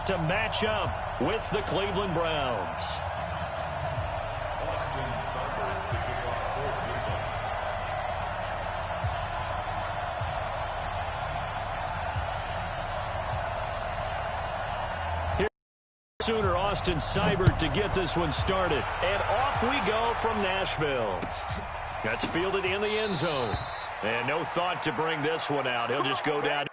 set to match up with the Cleveland Browns. Sooner Austin Seibert to get this one started. And off we go from Nashville. That's fielded in the end zone. And no thought to bring this one out. He'll just go down.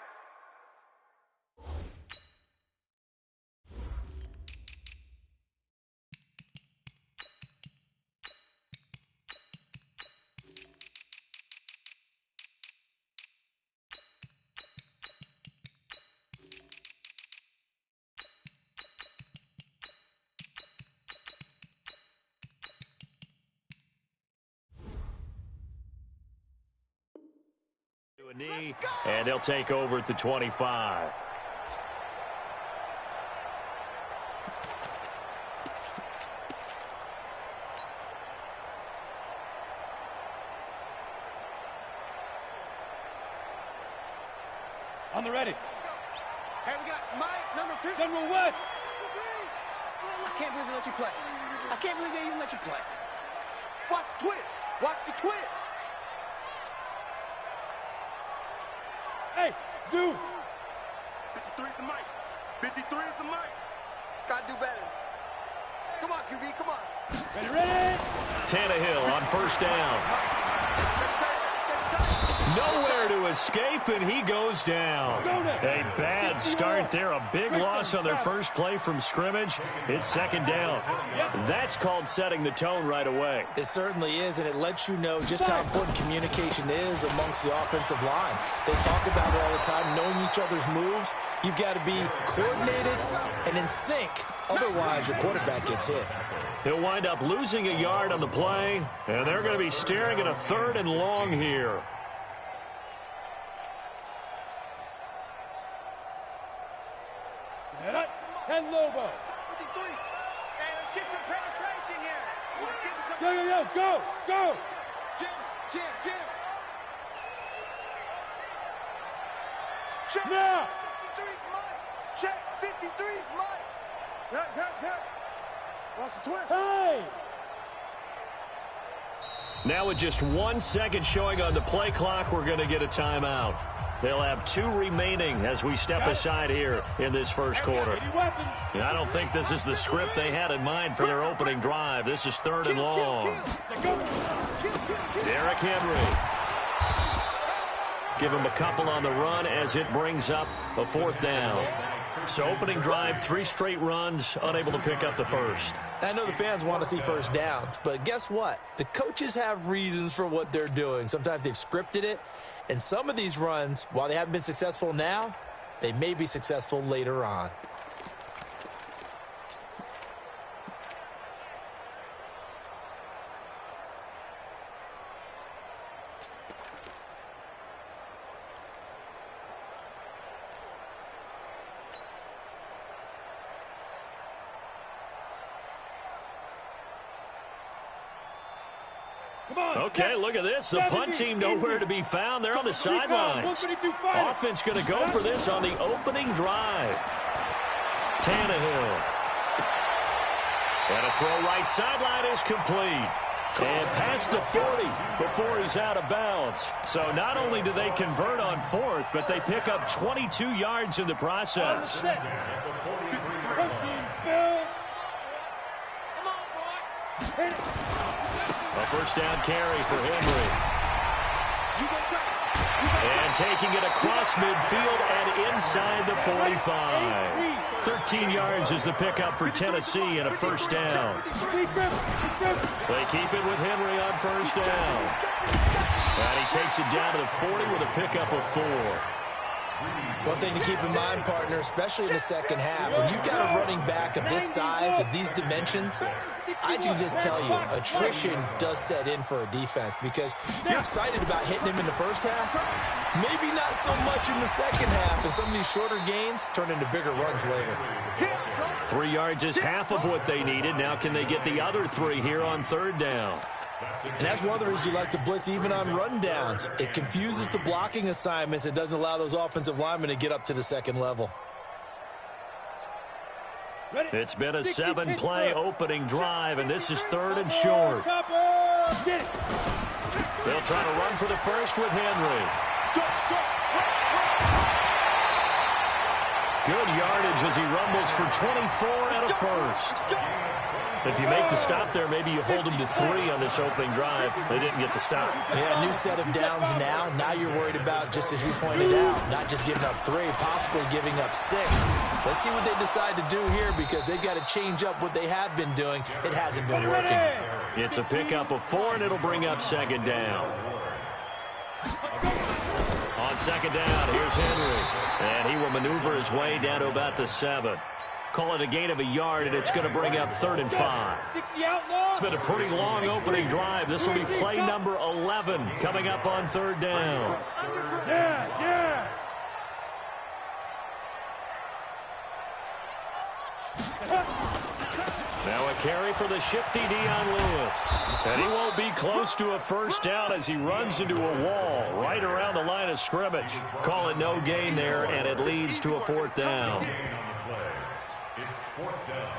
Knee, and they'll take over at the 25. On the ready. Hey, we got Mike, number 2. General West. I can't believe they let you play. I can't believe they even let you play. Watch the twist. Watch the twist. Hey, Zoo. 53 is the mic. 53 is the mic. Gotta do better. Come on, QB, come on. Ready? Tannehill on first down. Nowhere to escape, and he goes down. A bad start there. A big loss on their first play from scrimmage. It's second down. That's called setting the tone right away. It certainly is, and it lets you know just how important communication is amongst the offensive line. They talk about it all the time, knowing each other's moves. You've got to be coordinated and in sync. Otherwise, your quarterback gets hit. He'll wind up losing a yard on the play, and they're going to be staring at a 3rd and long here. Set up. 10 Lobo. 53. Hey, let's get some penetration here. Let's get some... Go. Jim. Check. Now. 53's Mike. Check. 53's Mike. Hurt. Watch the twist. Hey. Now with just 1 second showing on the play clock, we're going to get a timeout. They'll have 2 remaining as we step aside here in this first quarter. I don't think this is the script they had in mind for their opening drive. This is 3rd and long. Derrick Henry. Give him a couple on the run as it brings up a 4th down. So opening drive, 3 straight runs, unable to pick up the first. I know the fans want to see first downs, but guess what? The coaches have reasons for what they're doing. Sometimes they've scripted it, and some of these runs, while they haven't been successful now, they may be successful later on. Okay, look at this. The punt team nowhere to be found. They're on the sidelines. Offense going to go for this on the opening drive. Tannehill. And a throw right sideline is complete. And past the 40 before he's out of bounds. So not only do they convert on 4th, but they pick up 22 yards in the process. A first down carry for Henry. And taking it across midfield and inside the 45. 13 yards is the pickup for Tennessee and a first down. They keep it with Henry on first down. And he takes it down to the 40 with a pickup of 4. One thing to keep in mind, partner, especially in the second half, when you've got a running back of this size, of these dimensions, I can just tell you, attrition does set in for a defense because you're excited about hitting him in the first half, maybe not so much in the second half, and some of these shorter gains turn into bigger runs later. 3 yards is half of what they needed. Now can they get the other 3 here on 3rd down? And that's one of the reasons you like to blitz even on rundowns. It confuses the blocking assignments. It doesn't allow those offensive linemen to get up to the second level. It's been a 7-play opening drive, and this is 3rd and short. They'll try to run for the first with Henry. Good yardage as he rumbles for 24 and a first. If you make the stop there, maybe you hold them to 3 on this opening drive. They didn't get the stop. Yeah, new set of downs now. Now you're worried about, just as you pointed out, not just giving up 3, possibly giving up 6. Let's see what they decide to do here, because they've got to change up what they have been doing. It hasn't been working. It's a pickup of 4, and it'll bring up 2nd down. On 2nd down, here's Henry. And he will maneuver his way down to about the 7. Call it a gain of a yard, and it's going to bring up 3rd and 5. It's been a pretty long opening drive. This will be play number 11 coming up on 3rd down. Yeah. Now a carry for the shifty Dion Lewis. And he won't be close to a first down as he runs into a wall right around the line of scrimmage. Call it no gain there, and it leads to a 4th down. It's 4th down.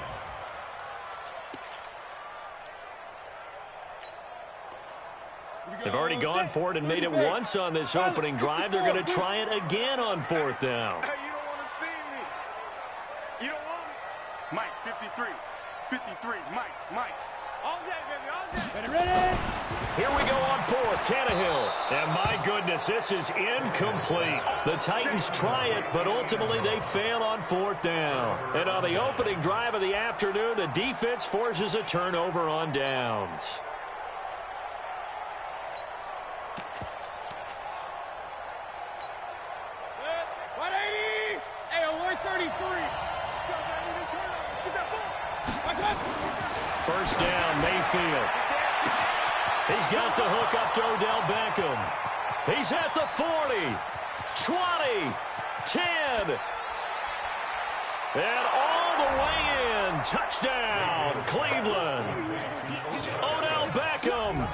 They've already gone for it and made it once on this opening drive. They're going to try it again on 4th down. Hey, you don't want to see me. You don't want me. Mike, 53. 53. Mike. All day, baby, all day. Ready? Here we go on 4th, Tannehill. And my goodness, this is incomplete. The Titans try it, but ultimately they fail on 4th down. And on the opening drive of the afternoon, the defense forces a turnover on downs. First down, Mayfield. He's got the hook up to Odell Beckham. He's at the 40, 20, 10. And all the way in. Touchdown, Cleveland. Odell Beckham,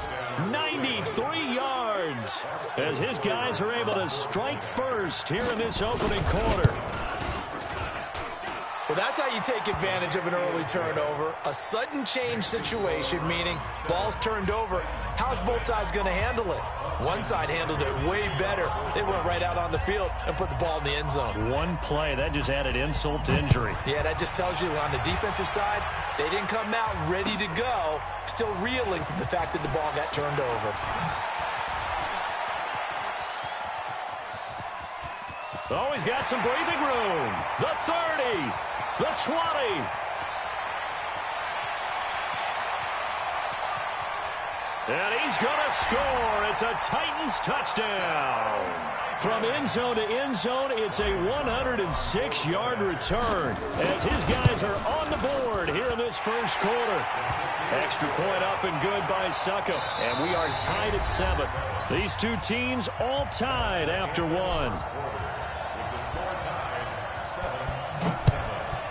93 yards. As his guys are able to strike first here in this opening quarter. Well, that's how you take advantage of an early turnover. A sudden change situation, meaning ball's turned over. How's both sides going to handle it? One side handled it way better. They went right out on the field and put the ball in the end zone. One play, that just added insult to injury. Yeah, that just tells you on the defensive side, they didn't come out ready to go, still reeling from the fact that the ball got turned over. Oh, he's got some breathing room. The 30. The 20. And he's going to score. It's a Titans touchdown. From end zone to end zone, it's a 106-yard return as his guys are on the board here in this first quarter. Extra point up and good by Suckup. And we are tied at 7. These two teams all tied after 1.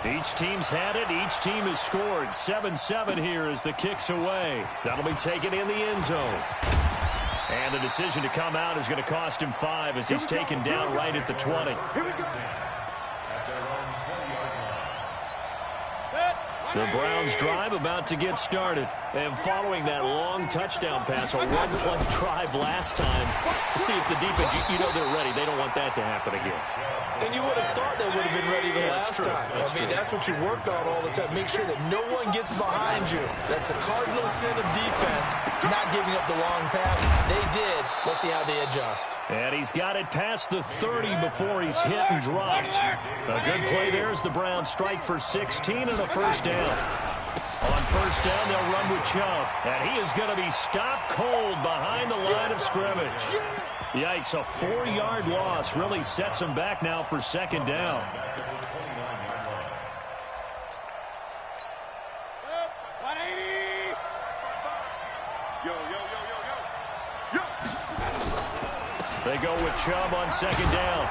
Each team's had it. Each team has scored. 7-7 here as the kick's away. That'll be taken in the end zone. And the decision to come out is going to cost him 5 as he's taken down right at the 20. The Browns drive about to get started. And following that long touchdown pass, a one-play drive last time, see if the defense, you know they're ready. They don't want that to happen again. And you would have thought they would have been ready the last time. That's what you work on all the time. Make sure that no one gets behind you. That's the cardinal sin of defense, not giving up the long pass. They did. Let's see how they adjust. And he's got it past the 30 before he's hit and dropped. A good play there as the Browns strike for 16 and a first down. On first down, they'll run with Chubb. And he is going to be stopped cold behind the line of scrimmage. Yikes, a 4-yard loss really sets him back now for second down. They go with Chubb on second down.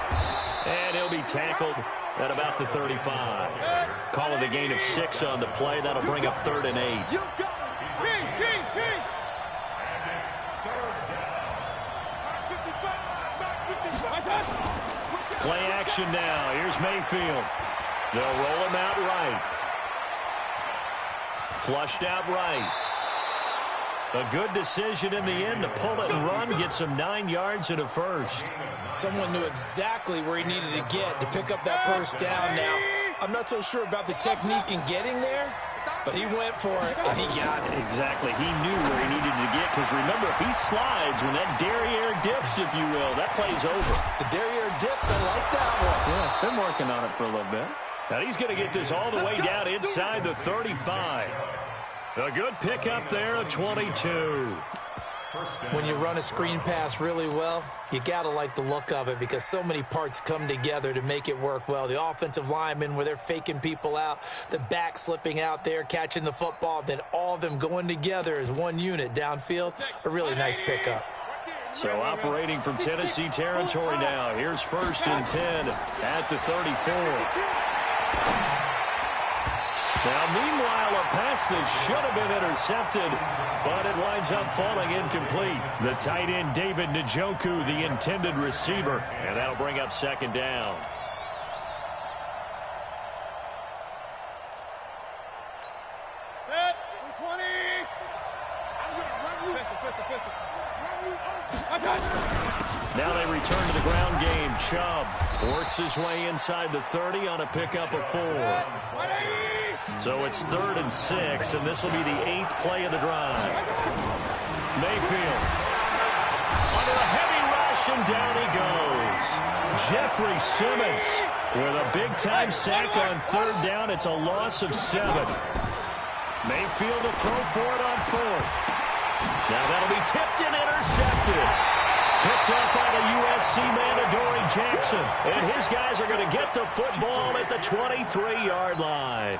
And he'll be tackled at about the 35. Call it a gain of 6 on the play. That'll bring up 3rd and 8. Play action now. Here's Mayfield. They'll roll him out right. Flushed out right. A good decision in the end to pull it and run, get some 9 yards and a first. Someone knew exactly where he needed to get to pick up that first down. Now, I'm not so sure about the technique in getting there, but he went for it, and he got it. Exactly. He knew where he needed to get, because remember, if he slides, when that derriere dips, if you will, that play's over. The derriere dips, I like that one. Yeah, been working on it for a little bit. Now he's going to get this all the way down inside the 35. A good pickup there at 22. When you run a screen pass really well, you got to like the look of it because so many parts come together to make it work well. The offensive linemen where they're faking people out, the back slipping out there, catching the football, then all of them going together as one unit downfield. A really nice pickup. So operating from Tennessee territory now. Here's 1st and 10 at the 34. Now, meanwhile, a pass that should have been intercepted, but it winds up falling incomplete. The tight end, David Njoku, the intended receiver, and that'll bring up 2nd down. Set, 20. Now they return to the ground game. Chubb works his way inside the 30 on a pickup of 4. So it's 3rd and 6, and this will be the 8th play of the drive. Mayfield under a heavy rush, and down he goes. Jeffrey Simmons with a big-time sack on 3rd down. It's a loss of 7. Mayfield to throw for it on 4th. Now that'll be tipped and intercepted. Picked up by the USC man, Adoree Jackson. And his guys are going to get the football at the 23-yard line.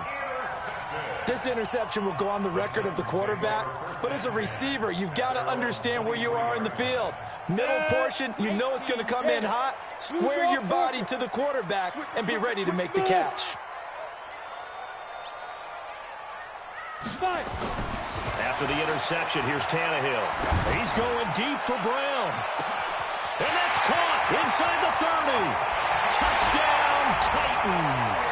This interception will go on the record of the quarterback, but as a receiver, you've got to understand where you are in the field. Middle portion, you know it's going to come in hot. Square your body to the quarterback and be ready to make the catch. After the interception, here's Tannehill. He's going deep for Brown. And that's caught inside the 30. Touchdown, Titans.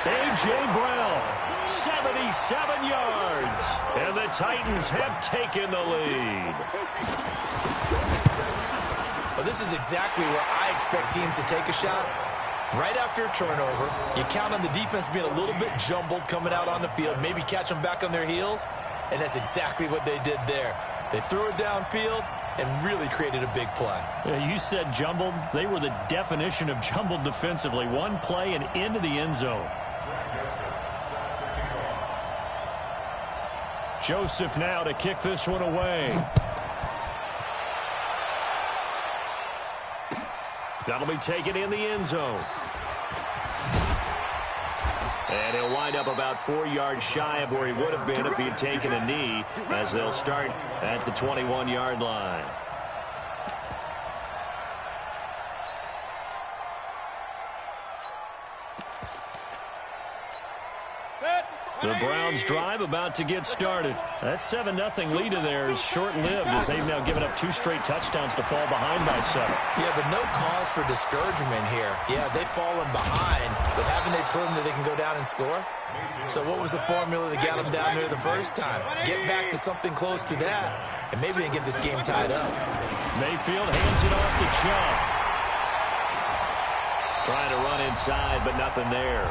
A.J. Brown, 77 yards. And the Titans have taken the lead. Well, this is exactly where I expect teams to take a shot. Right after a turnover, you count on the defense being a little bit jumbled coming out on the field, maybe catch them back on their heels, and that's exactly what they did there. They threw it downfield and really created a big play. Yeah, you said jumbled. They were the definition of jumbled defensively. One play and into the end zone. Joseph now to kick this one away. That'll be taken in the end zone. And he'll wind up about 4 yards shy of where he would have been if he had taken a knee, as they'll start at the 21-yard line. The Browns drive about to get started. That 7-0 lead of theirs short-lived as they've now given up 2 straight touchdowns to fall behind by 7. Yeah, but no cause for discouragement here. Yeah, they've fallen behind, but haven't they proven that they can go down and score? So what was the formula that got them down there the first time? Get back to something close to that, and maybe they can get this game tied up. Mayfield hands it off to Chubb. Trying to run inside, but nothing there.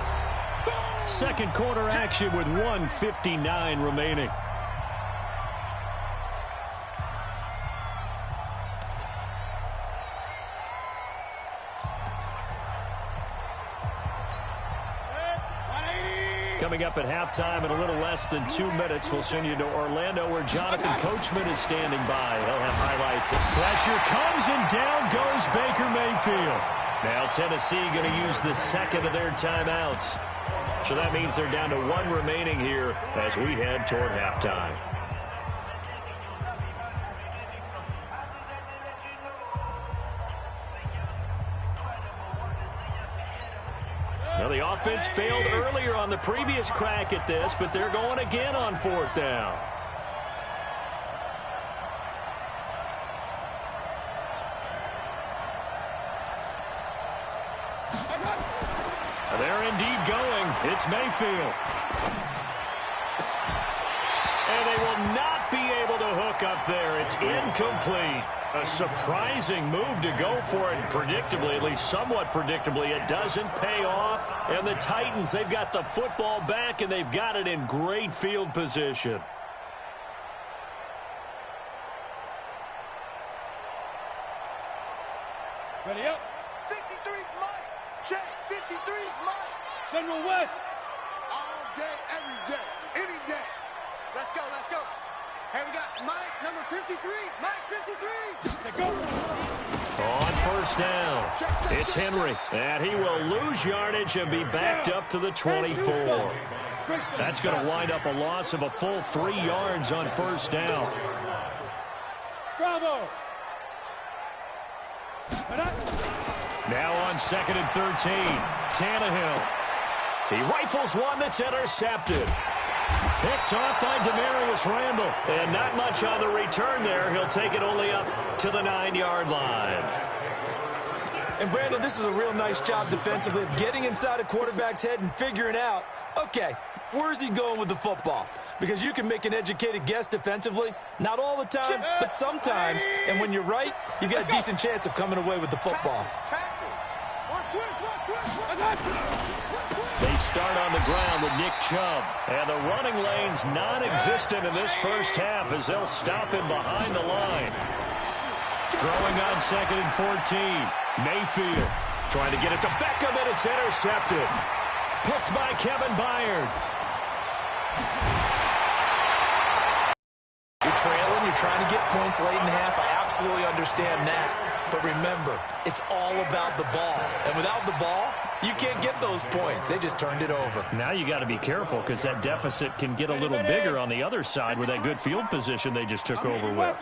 Second quarter action with 1:59 remaining. Coming up at halftime in a little less than 2 minutes, we'll send you to Orlando where Jonathan Coachman is standing by. He'll have highlights. Pressure comes and down goes Baker Mayfield. Now Tennessee going to use the second of their timeouts. So that means they're down to 1 remaining here as we head toward halftime. Now the offense failed earlier on the previous crack at this, but they're going again on 4th down. They're indeed going. It's Mayfield. And they will not be able to hook up there. It's incomplete. A surprising move to go for it. Predictably, at least somewhat predictably, it doesn't pay off. And the Titans, they've got the football back, and they've got it in great field position. Ready up. 53's Mike. Check. 53's Mike. General West. All day, every day, any day. Let's go, let's go. Hey, we got Mike, number 53. Mike, 53. Let's go. On first down, it's Henry. And he will lose yardage and be backed up to the 24. That's going to wind up a loss of a full 3 yards on first down. Bravo. Now on 2nd and 13, Tannehill. He rifles one that's intercepted. Picked off by Demarius Randall. And not much on the return there. He'll take it only up to the 9-yard line. And, Brandon, this is a real nice job defensively of getting inside a quarterback's head and figuring out, okay, where's he going with the football? Because you can make an educated guess defensively. Not all the time, but sometimes. And when you're right, you've got a decent chance of coming away with the football. They start on the ground with Nick Chubb. And the running lane's non-existent in this first half as they'll stop him behind the line. Throwing on 2nd and 14. Mayfield trying to get it to Beckham, and it's intercepted. Picked by Kevin Byard. You're trailing, you're trying to get points late in the half. I absolutely understand that. But remember, it's all about the ball. And without the ball, you can't get those points. They just turned it over. Now you got to be careful because that deficit can get a little bigger on the other side with that good field position they just took over with.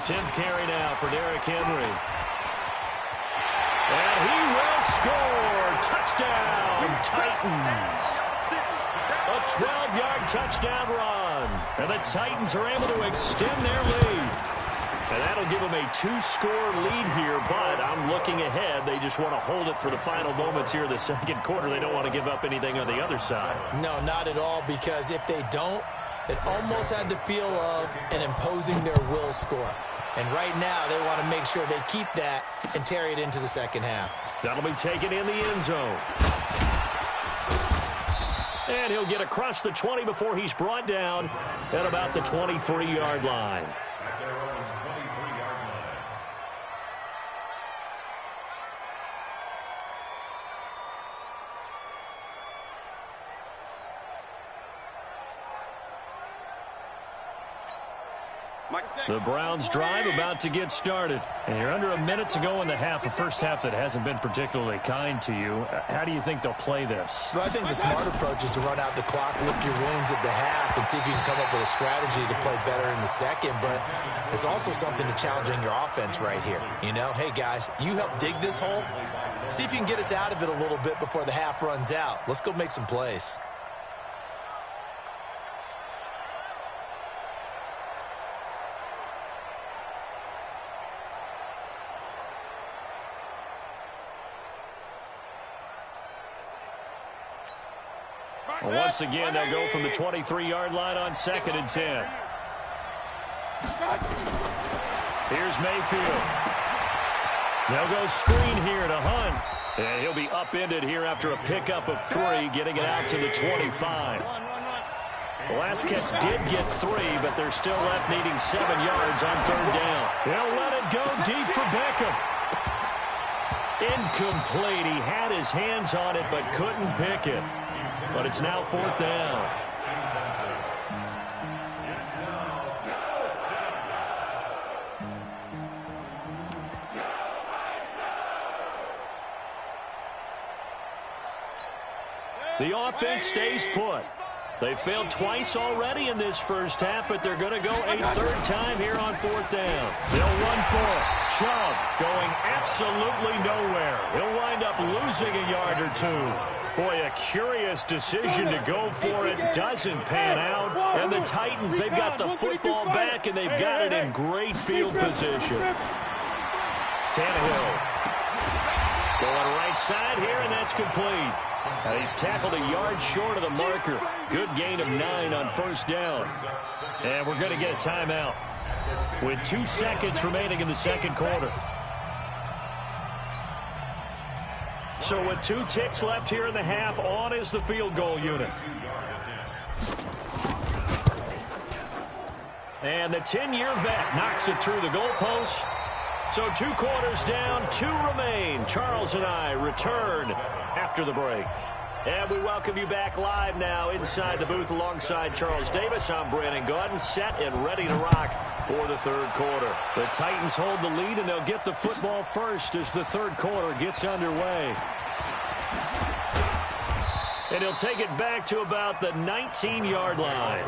10th carry now for Derrick Henry. And he will score. Touchdown, Titans. A 12-yard touchdown run. And the Titans are able to extend their lead. And that'll give them a 2-score lead here, but I'm looking ahead. They just want to hold it for the final moments here in the second quarter. They don't want to give up anything on the other side. No, not at all, because if they don't, it almost had the feel of an imposing their will score. And right now, they want to make sure they keep that and carry it into the second half. That'll be taken in the end zone. And he'll get across the 20 before he's brought down at about the 23-yard line. The Browns drive about to get started. And you're under a minute to go in the half, a first half that hasn't been particularly kind to you. How do you think they'll play this? Well, I think the smart approach is to run out the clock, lick your wounds at the half, and see if you can come up with a strategy to play better in the second. But there's also something to challenging your offense right here. You know, hey, guys, you help dig this hole. See if you can get us out of it a little bit before the half runs out. Let's go make some plays. Once again, they'll go from the 23-yard line on 2nd and 10. Here's Mayfield. They'll go screen here to Hunt. And he'll be upended here after a pickup of 3, getting it out to the 25. The last catch did get 3, but they're still left needing 7 yards on 3rd down. They'll let it go deep for Beckham. Incomplete. He had his hands on it, but couldn't pick it. But it's now 4th down. The offense stays put. They failed twice already in this first half, but they're going to go a 3rd time here on 4th down. They'll run for it. Chubb going absolutely nowhere. He'll wind up losing a yard or 2. Boy, a curious decision to go for it. Doesn't pan out. And the Titans, they've got the football back, and they've got it in great field position. Tannehill going right side here, and that's complete. He's tackled a yard short of the marker. Good gain of 9 on first down. And we're going to get a timeout with 2 seconds remaining in the second quarter. So with 2 ticks left here in the half, on is the field goal unit. And the 10-year vet knocks it through the goalpost. So 2 quarters down, 2 remain. Charles and I return after the break. And we welcome you back live now inside the booth alongside Charles Davis. I'm Brandon Gaudin, set and ready to rock for the third quarter. The Titans hold the lead, and they'll get the football first as the third quarter gets underway. And he'll take it back to about the 19-yard line.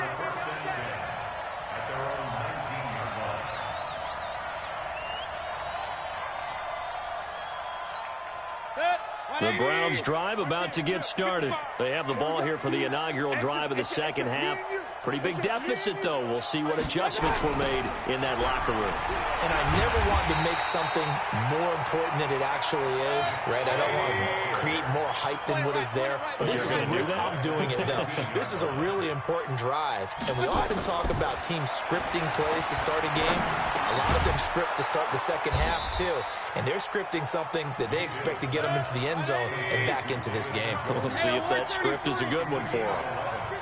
The Browns drive about to get started. They have the ball here for the inaugural drive of the second half. Pretty big deficit, though. We'll see what adjustments were made in that locker room. And I never want to make something more important than it actually is, right? I don't want to create more hype than what is there. But this is I'm doing it, though. This is a really important drive. And we often talk about teams scripting plays to start a game. A lot of them script to start the second half, too. And they're scripting something that they expect to get them into the end zone and back into this game. We'll see if that script is a good one for them.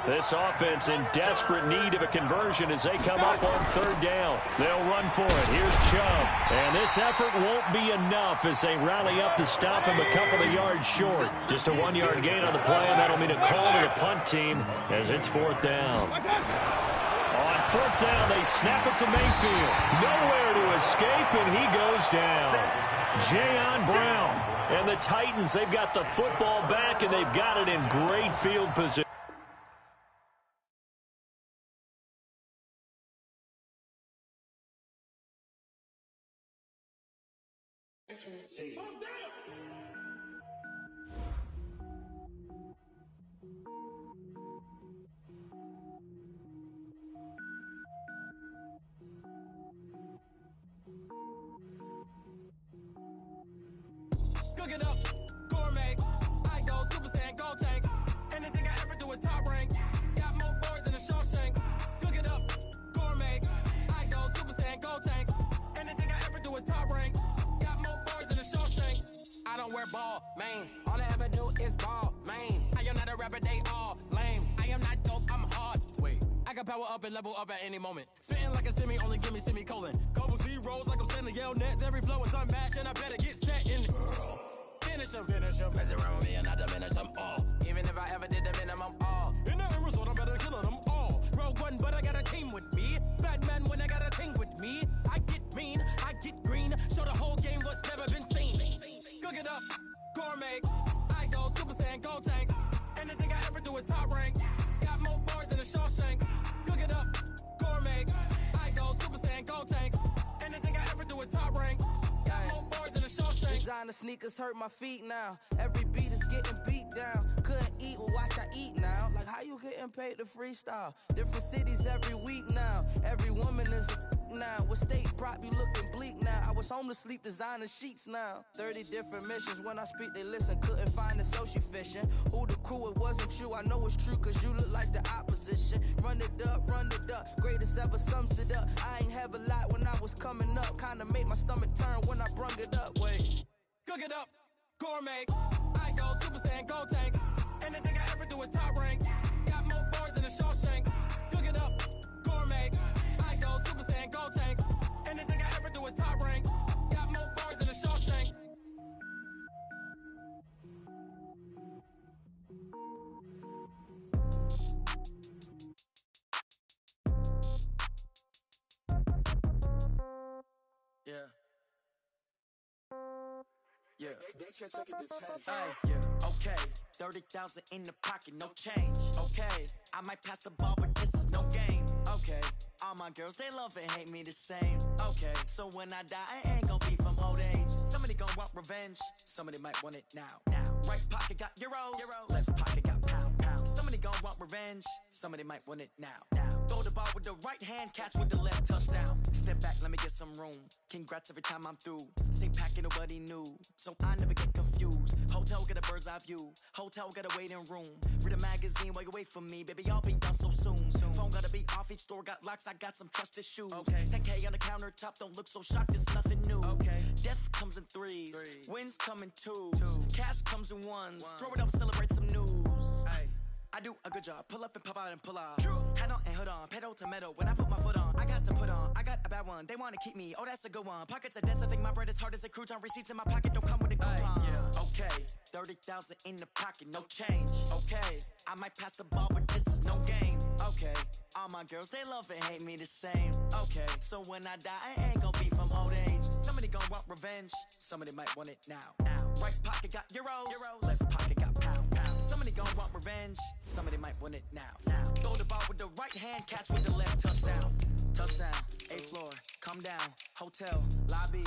This offense in desperate need of a conversion as they come up on third down. They'll run for it. Here's Chubb. And this effort won't be enough as they rally up to stop him a couple of yards short. Just a 1-yard gain on the play, and that'll mean a call to the punt team as it's fourth down. On fourth down, they snap it to Mayfield. Nowhere to escape, and he goes down. Jayon Brown. And the Titans, they've got the football back, and they've got it in great field position. Cook it up, gourmet. I go Super Saiyan, go tank. Anything I ever do is top rank. Got more boys than a Shawshank. Cook it up, gourmet. I go Super Saiyan, go tank. Anything I ever do is top rank. Got more boys than a Shawshank. I don't wear ball mains. All I ever do is ball main. I am not a rapper, they all lame. I am not dope, I'm hard. Wait, I can power up and level up at any moment. Spitting like a semi, only give me semicolon. Couple zeros like I'm sending yell nets. Every flow is unmatched, and I better get set in. Finish him. Mess around with me and I diminish them all. Even if I ever did the minimum all. In the result, I'm better killing them all. Rogue one, but I got a team with me. Batman when I got a team with me. I get mean, I get green. Show the whole game what's never been seen. Cook it up, gourmet. I go Super Saiyan, go tank. Anything I ever do is top rank. Got more boys than a Shawshank. Cook it up, gourmet. I go Super Saiyan, go tank. Anything I ever do is top rank. Designer sneakers hurt my feet now. Every beat is getting beat down. Couldn't eat, well watch I eat now. Like how you getting paid to freestyle? Different cities every week now. Every woman is a now. With state prop you looking bleak now. I was home to sleep designer sheets now. 30 different missions. When I speak they listen. Couldn't find it so she fishing. Who the crew, it wasn't you. I know it's true cause you look like the opposition. Run it up. Greatest ever sums it up. I ain't have a lot when I was coming up. Kinda made my stomach turn when I brung it up. Wait. Cook it up, gourmet. I go Super Saiyan, go tank. Anything I ever do is top rank. Got more boys than a Shawshank. Cook it up, gourmet. I go Super Saiyan, go tank. Anything I ever do is top rank. Got more boys than a Shawshank. Yeah. Yeah. Okay. 30,000 in the pocket, no change. Okay. I might pass the ball, but this is no game. Okay. All my girls, they love and hate me the same. Okay. So when I die, I ain't gonna be from old age. Somebody gonna want revenge. Somebody might want it now. Right pocket got euros. Left pocket got pound. Somebody gonna want revenge. Somebody might want it now. Throw the ball with the right hand, catch with the left, touchdown. Step back, let me get some room. Congrats every time I'm through. Same packet, nobody knew. So I never get confused. views. Hotel get a bird's eye view. Hotel got a waiting room. Read a magazine while you wait for me. Baby, I'll be done so soon. Phone gotta be off, each store got locks. I got some trusted shoes. 10K on the countertop, don't look so shocked, it's nothing new. Death comes in threes, wins come in twos. Cash comes in ones, throw it up, celebrate some news. I do a good job, pull up and pop out and pull out. Head on and hood on, pedal to metal. When I put my foot on, I got to put on. I got a bad one, they wanna keep me, oh that's a good one. Pockets are dense, I think my bread is hard as a crouton. Receipts in my pocket don't come with a coupon. Okay, 30,000 in the pocket, no change. Okay, I might pass the ball, but this is no game. Okay, all my girls, they love and hate me the same. Okay, so when I die, I ain't gon' be from old age. Somebody gon' want revenge, somebody might want it now. Right pocket got euros, left pocket got pounds. Somebody gon' want revenge, somebody might want it now. Throw the ball with the right hand, catch with the left, touchdown. Touchdown, 8th floor, come down, hotel, lobby.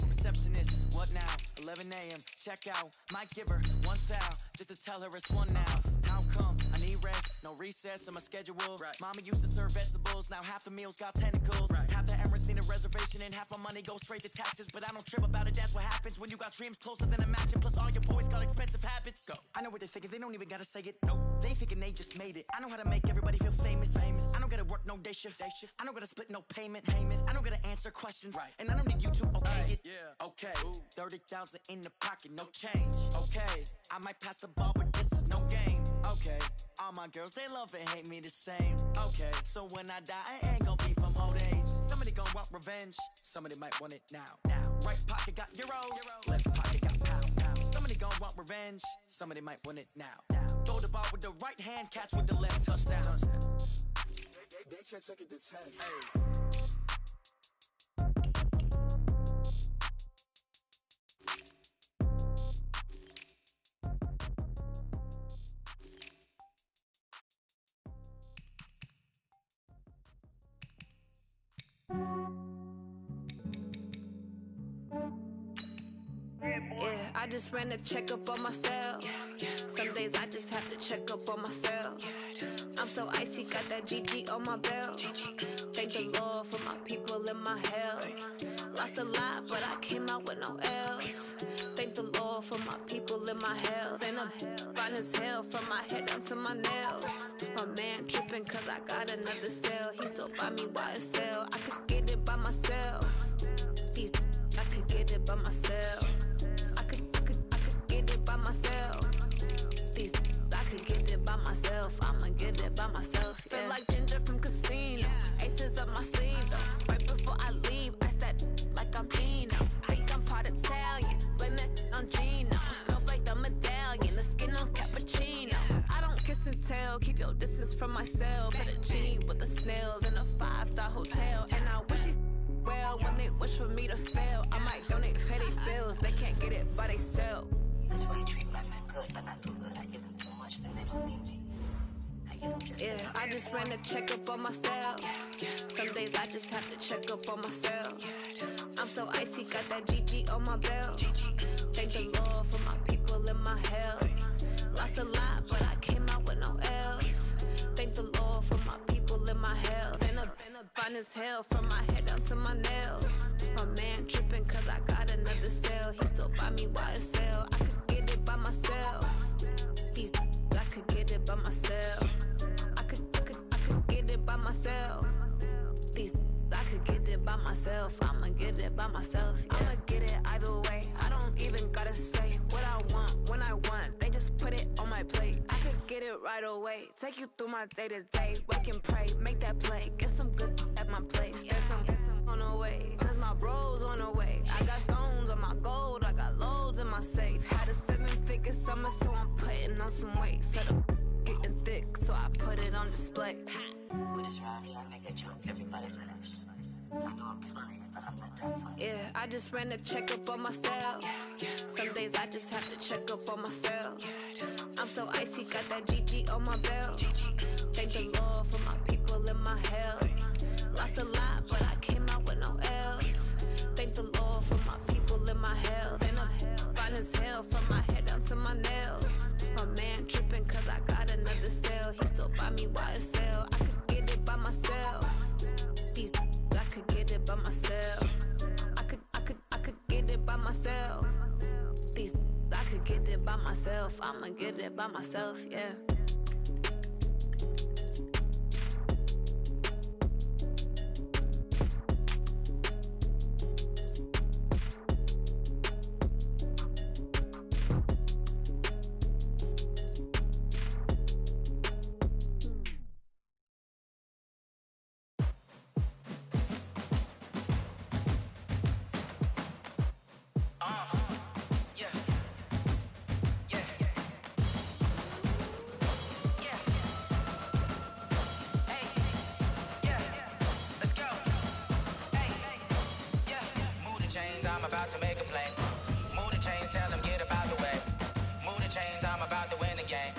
Receptionist, what now? 11 a.m., check out. Might give her one foul, just to tell her it's one now. How come? I need rest, no recess in my schedule. Mama used to serve vegetables, now half the meals got tentacles. Half the Emirates need a reservation and half my money goes straight to taxes. But I don't trip about it, that's what happens when you got dreams closer than a mansion. Plus all your boys got expensive habits. Go. I know what they're thinking, they don't even gotta say it. Nope. They thinking they just made it. I know how to make everybody feel famous. I don't gotta work no day shift. I don't gotta split no payment. I don't gotta answer questions. And I don't need you to okay it. Okay, 30,000 in the pocket, no change. Okay, I might pass the ball, but this is no game. Okay, all my girls, they love and hate me the same. Okay, so when I die, I ain't gon' be from old age. Somebody gon' want revenge, somebody might want it now. Right pocket got euros, left pocket got pounds. Somebody gon' want revenge, somebody might want it now. Throw the ball with the right hand, catch with the left, touchdown. They can't take it to 10. Yeah, I just ran a checkup on myself. Some days I just have to check up on myself. I'm so icy, got that GG on my belt. Thank the Lord for my people in my health. Lost a lot, but I came out with no L's. Thank the Lord for my people in my health. And I'm fine as hell from my head down to my nails. My man tripping cause I got another cell. He still buy me YSL. I could get it by myself. These I could get it by myself. I could get it by myself. These I could get it by myself. I'ma get it by myself. Yeah. Feel like Ginger from Casino. Aces up my sleeve though. Right before I leave, I said like I'm Dino. Think I'm part Italian. Blame it on Gino. Smells like the medallion. The skin on cappuccino. I don't kiss and tell. Keep your distance from myself. Put a genie with the snails in a 5-star hotel. And I wish he's well when they wish for me to fail. I might donate petty bills. They can't get it by themselves. That's why you treat my men good, but not too good. I give them too much, then they don't need me. I give them just yeah, I just ran a checkup on myself. Some days I just have to check up on myself. I'm so icy, got that GG on my belt. Thank the Lord for my people in my health. Lost a lot, but I came out with no L's. Thank the Lord for my people in my health. And I'm fine as hell from my head down to my nails. My man tripping cause I got another cell. He still buy me YSL. I could get it by myself. These I could get it by myself. I could get it by myself. These I could get it by myself. I'ma get it by myself. Yeah. I'ma get it either way. I don't even gotta say what I want when I want. They just put it on my plate. I could get it right away. Take you through my day to day. Wake and pray, make that play. Get some good at my place. There's some on the way. Cause my bros on the way. I got stones on my gold. I got loads in my safe. Had a 7-figure summer, so I'm putting on some weight. Set up getting thick, so I put it on display. with his rhymes, I make a joke, everybody laughs. I know I'm funny, but I'm not that funny. Yeah, I just ran a checkup on myself. Some days I just have to check up on myself. I'm so icy, got that GG on my belt. Thank the Lord for my people in my health. Lost a lot, but I came out with no L's. Thank the Lord for my people in my health. And I'm fine as hell from my head down to my nails. My man tripping cause I got another cell. He still buy me YSL. I could get it by myself. These I could get it by myself. I could get it by myself. myself. I'ma get it by myself, yeah. I'm about to make a play. Move the chains, tell them get about the way. Move the chains, I'm about to win the game.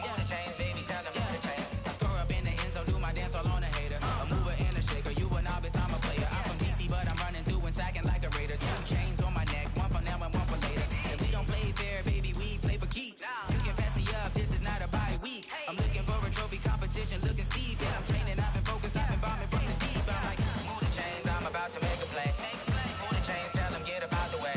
Move the chains, baby, tell them move the chains. I score up in the end zone, do my dance all on a hater. A mover and a shaker, you a novice, I'm a player. I'm from DC, but I'm running through and sacking like a raider. 2 chains on my neck, one for now and one for later. If we don't play fair, baby, we play for keeps. You can pass me up, this is not a bye week. I'm looking for a trophy competition, looking steep. And I'm training, I've been focused, I've been bombing from the deep. I'm like, move the chains, I'm about to make a play. Move the chains, tell them get about the way.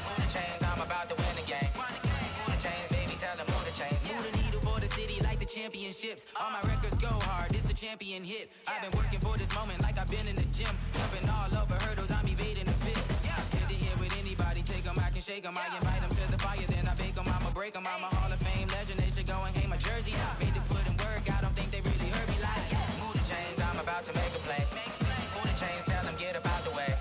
Move the chains, I'm about to win the game. Move the chains, baby, tell them move the chains. Move the needle for the city like the championships. All my records go hard, this a champion hit. I've been working for this moment like I've been in the gym. Jumping all over hurdles, I'm evading the pit. Head to head with anybody, take them, I can shake them. I invite them to the fire, then I bake them, I'ma break them. I'm a Hall of Fame legend, they should go and hang my jersey. Made to put in work, I don't think they really heard me like. Move the chains, I'm about to make a play. Move the chains, tell them get about the way.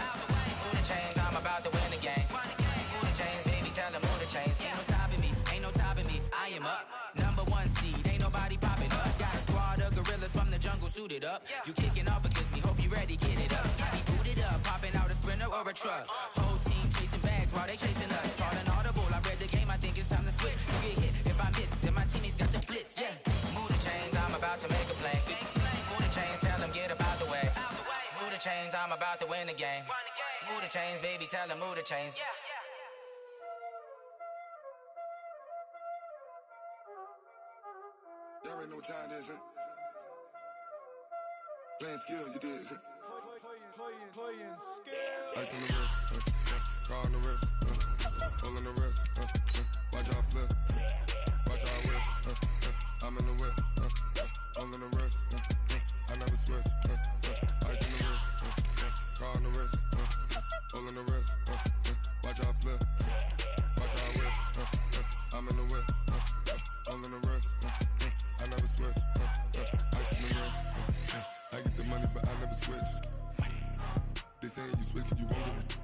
Move the chains, I'm about to win the game. Move the chains, baby, tell them move the chains. Ain't no stopping me, ain't no topping me. I am up, number 1 seed, ain't nobody popping up. Got a squad of gorillas from the jungle suited up. You kicking off against me, hope you ready, get it up. I be booted up, popping out a sprinter or a truck. Whole team chasing bags while they chasing us. Calling audible, I read the game, I think it's time to switch. You get hit, if I miss, then my teammates got the blitz, yeah. Move the chains, I'm about to make a play. Move the chains, tell them get about the way. Move the chains, I'm about to win the game. Move the chains, baby, tell them move the chains. Y'all already know what time it is, huh? Playing skills, you did. Playing skills. Ice on the wrist, car on the wrist, hole in the wrist, watch out flip, watch out whip, I'm in the whip, hole in the wrist, I never switch, ice on the wrist, car on the wrist, hole in the wrist, watch out flip, watch out whip, I'm in the whip, hole in the wrist, I never switch, ice on the wrist, I get the money but I never switch. They saying you switch 'cause you won't get it.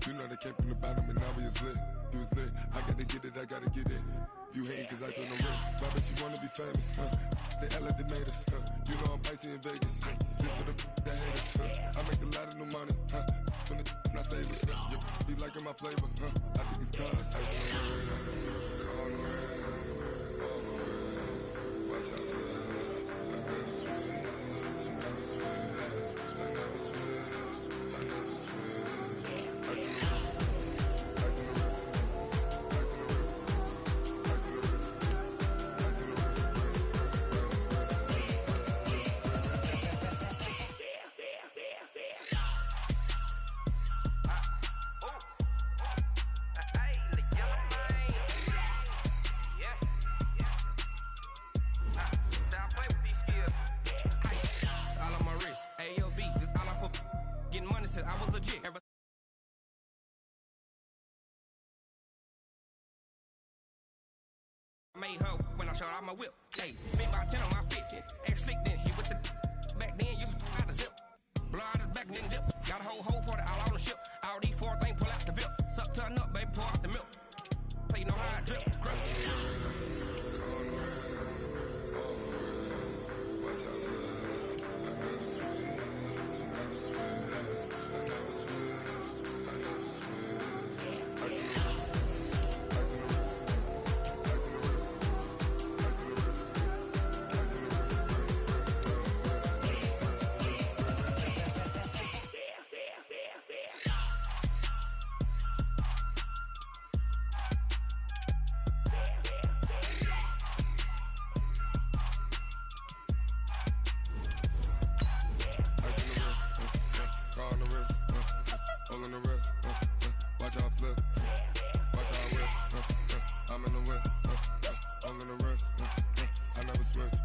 You know they came from the bottom and now we is lit. You was lit, I gotta get it, I gotta get it. You hating 'cause ice on the wrist. Why bet you wanna be famous, They act like they made us, You know I'm icy in Vegas, This for the that hate us, I make a lot of new money, When the not savers, You be liking my flavor, I think it's cause ice on the wrist, on the wrist, on the wrist. Watch out, please. I never switch, I never switch. I never switch, I never switch. Ice in the wrist, ice in the wrist, ice in the wrist, ice in the wrist, ice in the wrist, I was legit. I made her when I shot out my whip. Hey, spent about 10 on my 50. Ex slick then hit with the back then used to out the zip. Blow out his back then dip. Got a whole party all on the ship. All these 4 things pull out the VIP. Suck turn up, baby, pour out the milk. So you know how I drip. Crush. twist.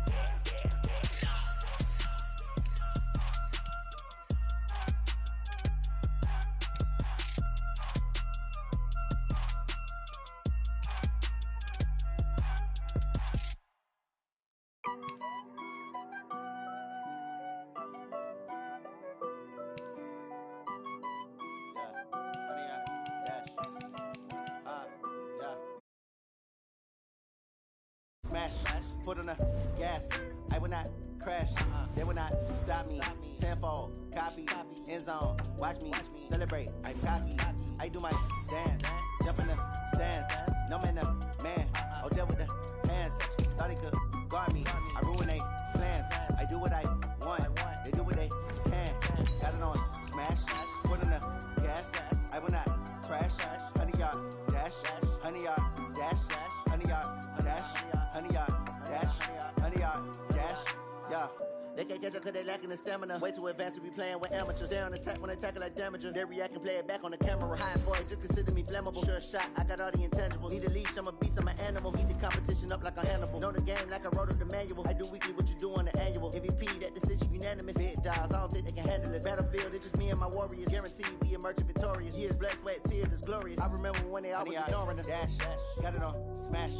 Smash, foot on the gas. I will not crash. They will not stop me. Tenfold, copy, end zone. Watch me celebrate. I'm cocky. I do my dance. Jump in the stands. No man, the man. Oh, deal with the hands. Thought he could guard me. I ruin they plans. I do what I want. They do what they can. Got it on smash. Foot on the gas. I will not crash. 100-yard dash. 100-yard dash. 100-yard dash. 100-yard dash, 100-yard dash, yeah. They can't catch up cause they lacking the stamina. Way too advanced to be playing with amateurs. They're on attack when they tackle like damager. They react and play it back on the camera. Hot boy, just consider me flammable. Sure shot, I got all the intangibles. Need a leash, I'm a beast, I'm an animal. Heat the competition up like a Hannibal. Know the game like I wrote up the manual. I do weekly what you do on the annual. MVP, that decision unanimous. Big dials, I don't think they can handle this. Battlefield, it's just me and my warriors. Guaranteed we emerge victorious. Years, blood, sweat, tears, it's glorious. I remember when they always ignoring us. Dash, got it on smash,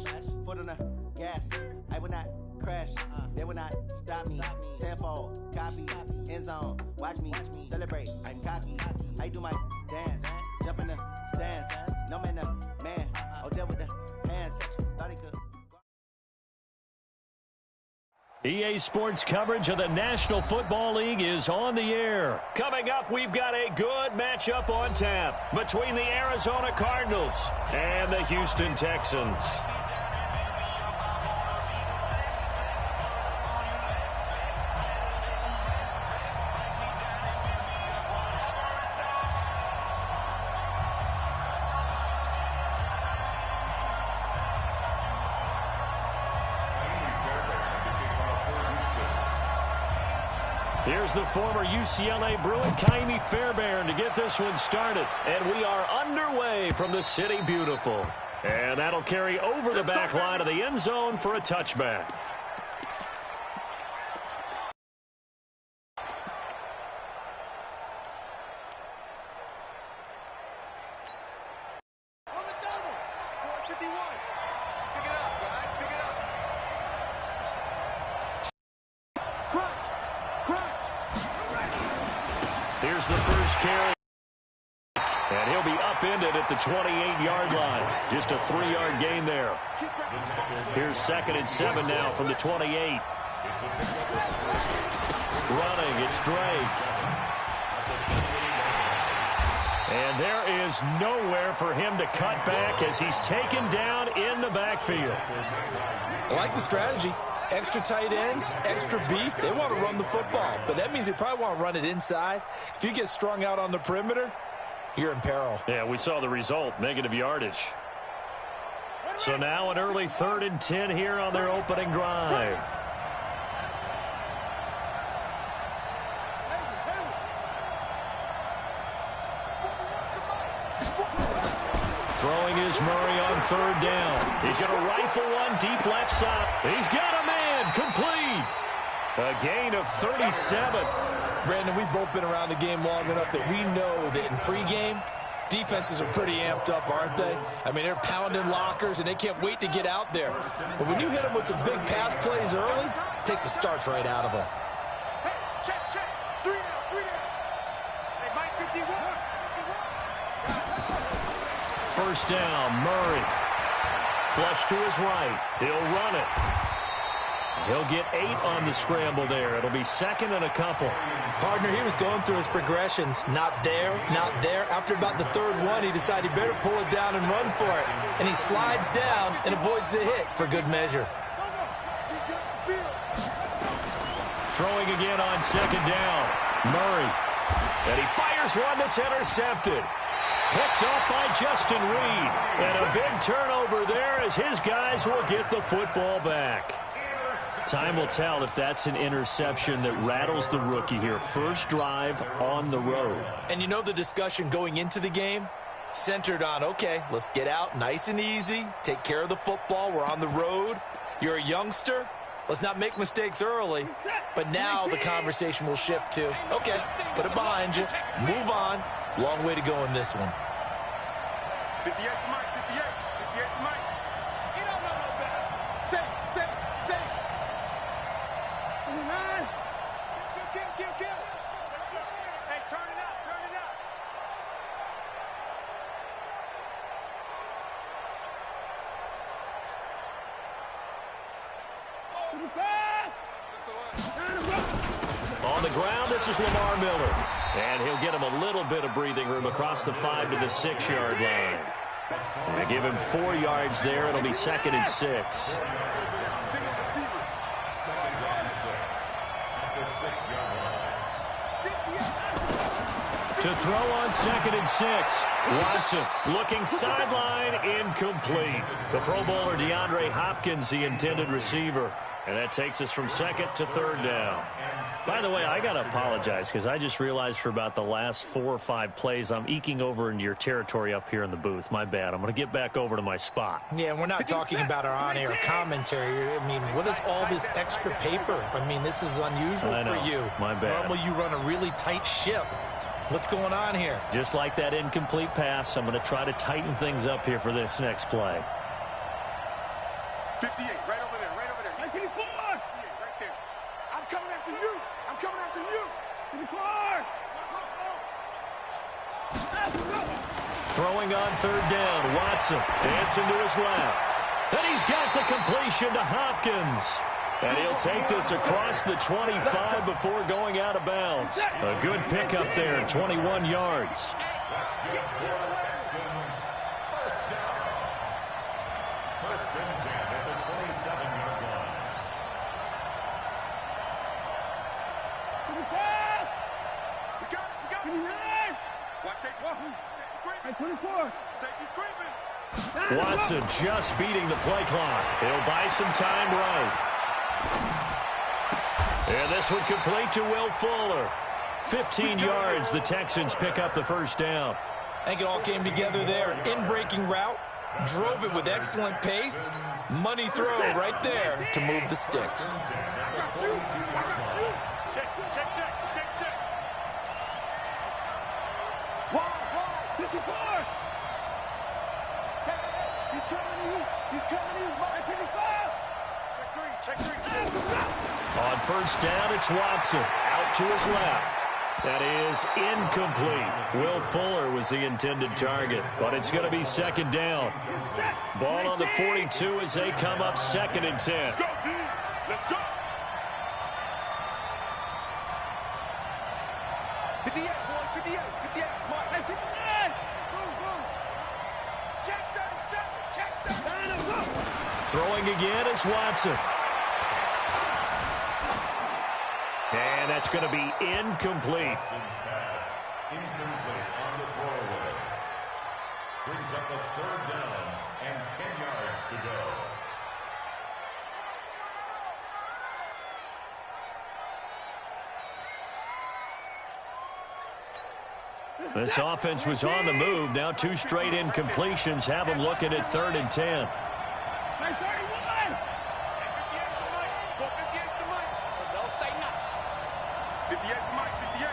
foot on the gas. I will not crash. They will not stop me. Tenfold, copy, end zone. Watch me celebrate. I'm cocky. I do my dance. Jump in the stands. No man, the man. Oh, deal with the hands. Thought he could. EA Sports coverage of the National Football League is on the air. Coming up, we've got a good matchup on tap between the Arizona Cardinals and the Houston Texans. Here's the former UCLA Bruin, Kaimi Fairbairn, to get this one started. And we are underway from the City Beautiful. And that'll carry over the back line of the end zone for a touchback. Here's the first carry. And he'll be upended at the 28-yard line. Just a 3-yard gain there. Here's 2nd and 7 now from the 28. Running, it's Drake. And there is nowhere for him to cut back as he's taken down in the backfield. I like the strategy. Extra tight ends, extra beef. They want to run the football, but that means they probably want to run it inside. If you get strung out on the perimeter, you're in peril. Yeah, we saw the result, negative yardage. So now an early 3rd and 10 here on their opening drive. Throwing is Murray on 3rd down. He's going to rifle one deep left side. He's got a man. Complete. A gain of 37. Brandon, we've both been around the game long enough that we know that in pregame, defenses are pretty amped up, aren't they? I mean, they're pounding lockers, and they can't wait to get out there. But when you hit them with some big pass plays early, it takes the starch right out of them. Hey, check. 3 down. Hey, Mike 51. First down, Murray. Flush to his right. He'll run it. He'll get 8 on the scramble there. It'll be 2nd and a couple. Partner, he was going through his progressions. Not there, not there. After about the 3rd one, he decided he better pull it down and run for it. And he slides down and avoids the hit for good measure. Throwing again on 2nd down. Murray. And he fires one that's intercepted. Picked off by Justin Reed. And a big turnover there as his guys will get the football back. Time will tell if that's an interception that rattles the rookie here. First drive on the road. And you know the discussion going into the game? Centered on, okay, let's get out nice and easy. Take care of the football. We're on the road. You're a youngster. Let's not make mistakes early. But now the conversation will shift to, okay, put it behind you, move on. Long way to go in this one. 58 to Mike, 58 to Mike. He don't know no better. Say. 29. Kill. Hey, turn it out. On the ground, this is Lamar Miller. And he'll get him a little bit of breathing room across the 5 to the 6-yard line. They give him 4 yards there. It'll be 2nd and 6. Second down 6 at the 6-yard line. To throw on 2nd and 6. Watson looking sideline, incomplete. The Pro Bowler DeAndre Hopkins, the intended receiver. And that takes us from 2nd to 3rd down. By the way, I got to apologize because I just realized for about the last 4 or 5 plays, I'm eking over into your territory up here in the booth. My bad. I'm going to get back over to my spot. Yeah, we're not talking about our on-air commentary. I mean, what is all this extra paper? I mean, this is unusual for you. My bad. Normally you run a really tight ship. What's going on here? Just like that incomplete pass, I'm going to try to tighten things up here for this next play. 58, right over there. 54! Right there. I'm coming after you. To the car! Throwing on 3rd down, Watson dancing to his left. And he's got the completion to Hopkins. And he'll take this across the 25 before going out of bounds. A good pickup there, 21 yards. First and 10 at the 27-yard line. Watch 24. Safety screaming. Watson just beating the play clock. He'll buy some time right. And this one complete to Will Fuller. 15 yards, the Texans pick up the 1st down. I think it all came together there. In-breaking route, drove it with excellent pace. Money throw right there to move the sticks. I got you. Check. Wall, 54. He's coming in. Mark 55. Check 3. On 1st down, it's Watson. Out to his left. That is incomplete. Will Fuller was the intended target, but it's going to be 2nd down. Ball on the 42 as they come up 2nd and 10. Let's go. 58, boy, 58. Mark, 59. Boom. Check 37. Throwing again is Watson. And that's going to be incomplete. Watson's pass incomplete on the throwaway. Brings up a 3rd down and 10 yards to go. This offense was on the move. Now 2 straight incompletions have them looking at 3rd and 10. 58 to Mike. 58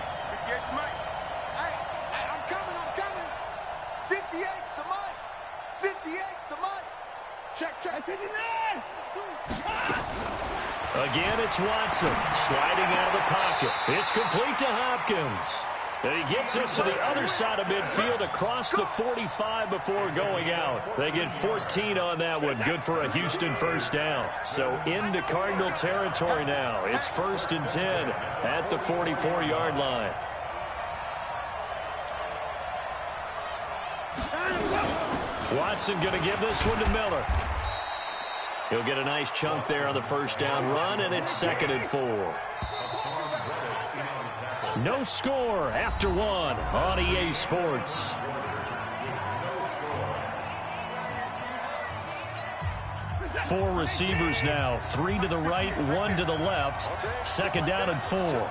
to Mike. Hey, I'm coming. 58 to Mike. 58 to Mike. Check. 59. Again, it's Watson sliding out of the pocket. It's complete to Hopkins. And he gets us to the other side of midfield across the 45 before going out. They get 14 on that one. Good for a Houston 1st down. So into Cardinal territory now. It's 1st and 10 at the 44-yard line. Watson going to give this one to Miller. He'll get a nice chunk there on the 1st down run, and it's 2nd and 4. No score after 1 on EA Sports. Four receivers now, 3 to the right, 1 to the left. 2nd down and 4.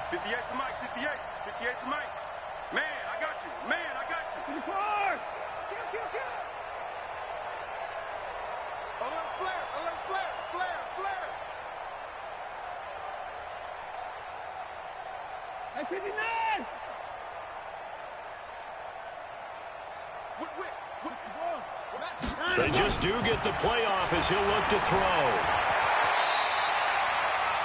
58 to Mike, 58. 58 to Mike. Man, I got you. Man, I got you. To the car. Alert flare, alert flare, flare, flare. Hey, 59. They just do get the playoff as he'll look to throw.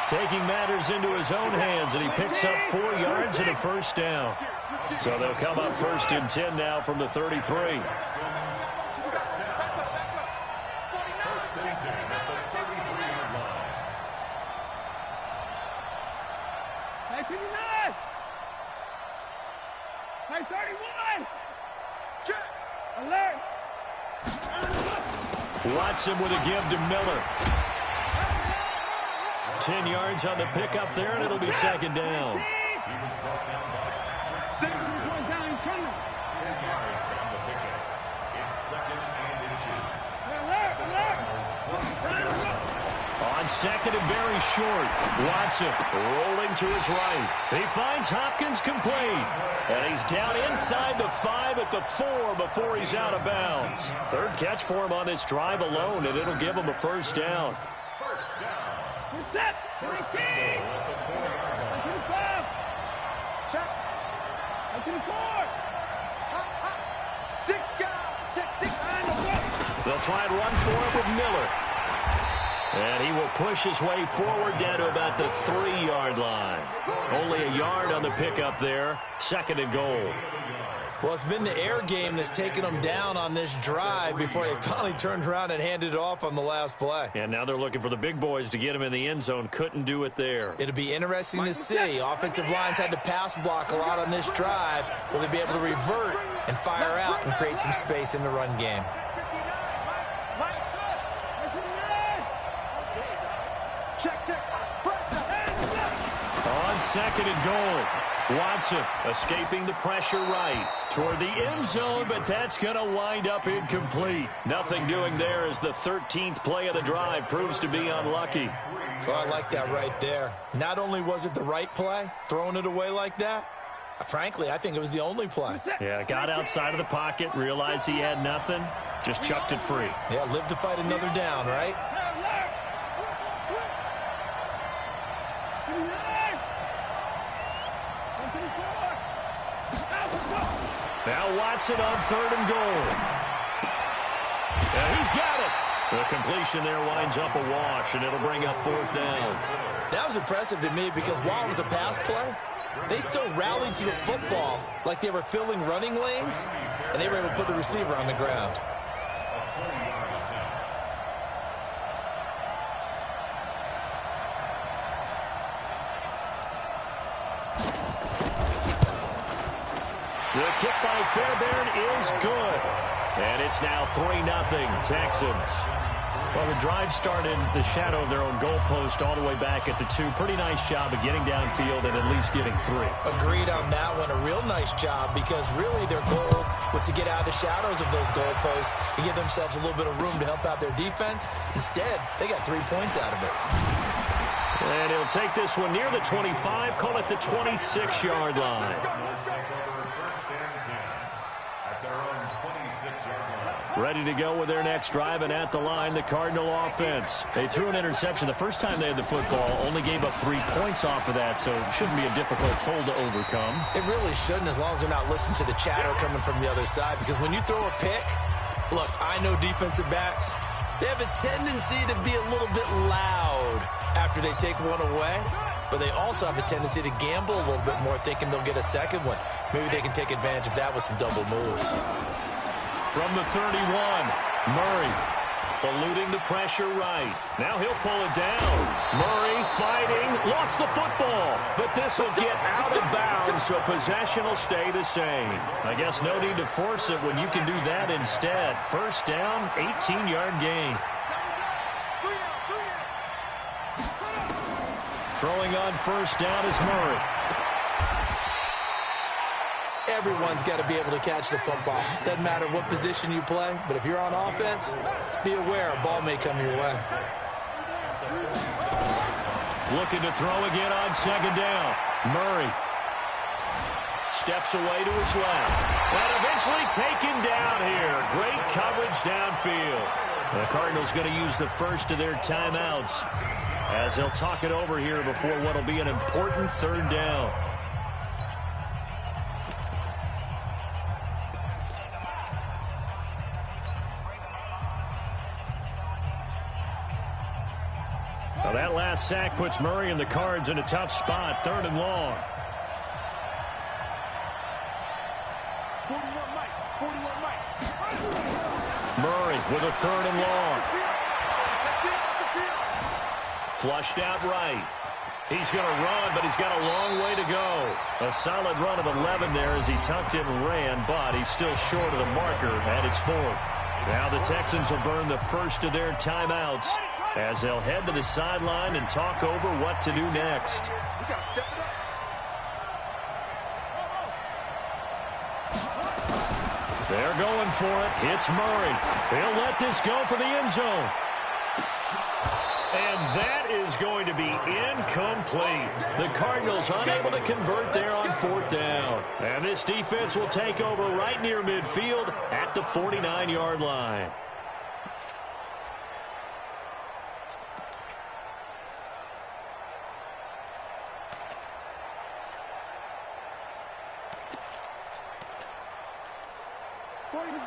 Taking matters into his own hands, and he picks up 4 yards and a first down. So they'll come up 1st and 10 now from the 33. First and 10 at the 33-yard line. Hey, 59. Hey, 31. Check. Alert. Watson with a give to Miller. 10 yards on the pickup there, and it'll be 2nd down. He was brought down by Patrick. 10 yards on the pickup. It's 2nd and inches. On 2nd and very short. Watson rolling to his right. He finds Hopkins complete. And he's down inside the 5 at the 4 before he's out of bounds. 3rd catch for him on this drive alone, and it'll give him a first down. First down. Set. 19. First and goal at the 4-yard line. To the 5. Check. To the 4. 6 guys. Check 6. They'll try and run for it with Miller. And he will push his way forward down to about the 3-yard line. Only a yard on the pickup there. 2nd and goal. Well, it's been the air game that's taken them down on this drive before they finally turned around and handed it off on the last play. And now they're looking for the big boys to get him in the end zone. Couldn't do it there. It'll be interesting to see. Offensive lines had to pass block a lot on this drive. Will they be able to revert and fire out and create some space in the run game? On 2nd and goal. Watson escaping the pressure right toward the end zone, but that's going to wind up incomplete. Nothing doing there as the 13th play of the drive proves to be unlucky. Well, I like that right there. Not only was it the right play, throwing it away like that, frankly, I think it was the only play. Yeah, got outside of the pocket, realized he had nothing, just chucked it free. Yeah, live to fight another down, right? Now Watson on 3rd and goal. And he's got it. The completion there winds up a wash, and it'll bring up 4th down. That was impressive to me because while it was a pass play, they still rallied to the football like they were filling running lanes, and they were able to put the receiver on the ground. The kick by Fairbairn is good. And it's now 3-0 Texans. Well, the drive started in the shadow of their own goalpost all the way back at the 2. Pretty nice job of getting downfield and at least getting 3. Agreed on that one. A real nice job because really their goal was to get out of the shadows of those goalposts and give themselves a little bit of room to help out their defense. Instead, they got 3 points out of it. And he'll take this one near the 25, call it the 26-yard line. Ready to go with their next drive, and at the line, the Cardinal offense. They threw an interception the first time they had the football, only gave up 3 points off of that, so it shouldn't be a difficult hole to overcome. It really shouldn't, as long as they're not listening to the chatter coming from the other side, because when you throw a pick, look, I know defensive backs, they have a tendency to be a little bit loud after they take one away, but they also have a tendency to gamble a little bit more, thinking they'll get a second one. Maybe they can take advantage of that with some double moves. From the 31, Murray eluding the pressure right. Now he'll pull it down. Murray fighting, lost the football, but this will get out of bounds, so possession will stay the same. I guess no need to force it when you can do that instead. First down, 18-yard gain. Throwing on first down is Murray. Everyone's got to be able to catch the football. Doesn't matter what position you play, but if you're on offense, be aware a ball may come your way. Looking to throw again on second down. Murray steps away to his left. And eventually taken down here. Great coverage downfield. The Cardinals going to use the first of their timeouts as they'll talk it over here before what will be an important third down. Now that last sack puts Murray and the Cards in a tough spot, 3rd and long. 41 Mike. Murray with a 3rd and long. Let's get off the field. Flushed out right. He's going to run, but he's got a long way to go. A solid run of 11 there as he tucked it and ran, but he's still short of the marker at its 4th. Now the Texans will burn the first of their timeouts as they'll head to the sideline and talk over what to do next. We got to step it up. They're going for it. It's Murray. He'll let this go for the end zone. And that is going to be incomplete. The Cardinals unable to convert there on 4th down. And this defense will take over right near midfield at the 49-yard line.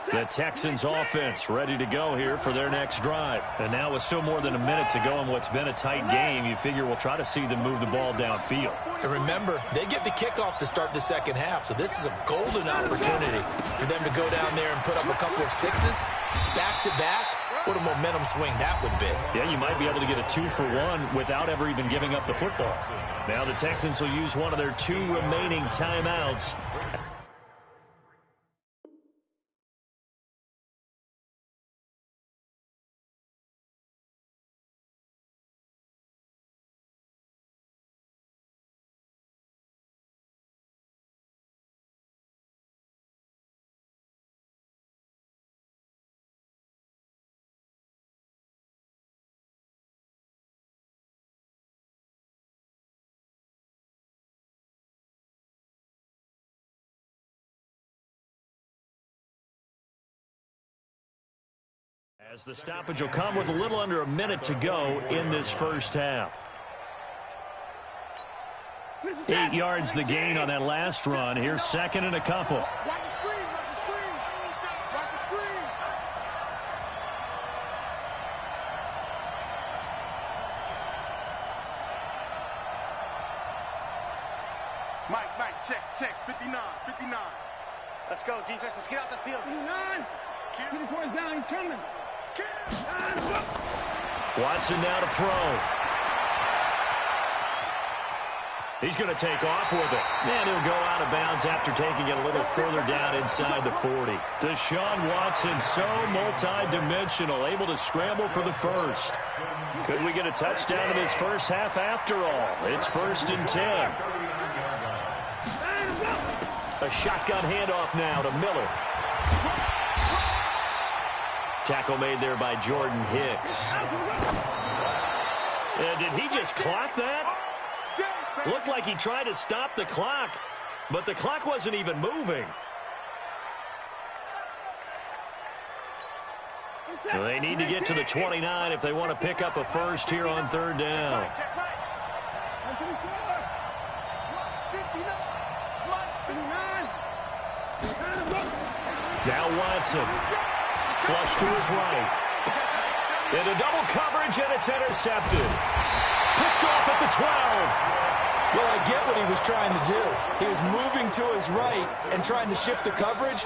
The Texans offense ready to go here for their next drive. And now with still more than a minute to go in what's been a tight game, you figure we'll try to see them move the ball downfield. And remember, they get the kickoff to start the second half, so this is a golden opportunity for them to go down there and put up a couple of sixes back-to-back. What a momentum swing that would be. Yeah, you might be able to get a 2-for-1 without ever even giving up the football. Now the Texans will use one of their 2 remaining timeouts. As the stoppage will come with a little under a minute to go in this first half. 8 yards the gain on that last run. Here's 2nd and a couple. Watch the screen. Watch the screen. Watch the screen. Mike, check. 59. Let's go, defense. Let's get out the field. 59. Keep the points down. He's coming. Watson now to throw. He's going to take off with it. And he'll go out of bounds after taking it a little further down inside the 40. Deshaun Watson, so multi-dimensional, able to scramble for the first. Could we get a touchdown in this first half after all? It's 1st and 10. A shotgun handoff now to Miller. Tackle made there by Jordan Hicks. Did he just clock that? Looked like he tried to stop the clock, but the clock wasn't even moving. They need to get to the 29 if they want to pick up a first here on 3rd down. Now Watson. Flush to his right. Into double coverage, and it's intercepted. Picked off at the 12. Well, I get what he was trying to do. He was moving to his right and trying to shift the coverage,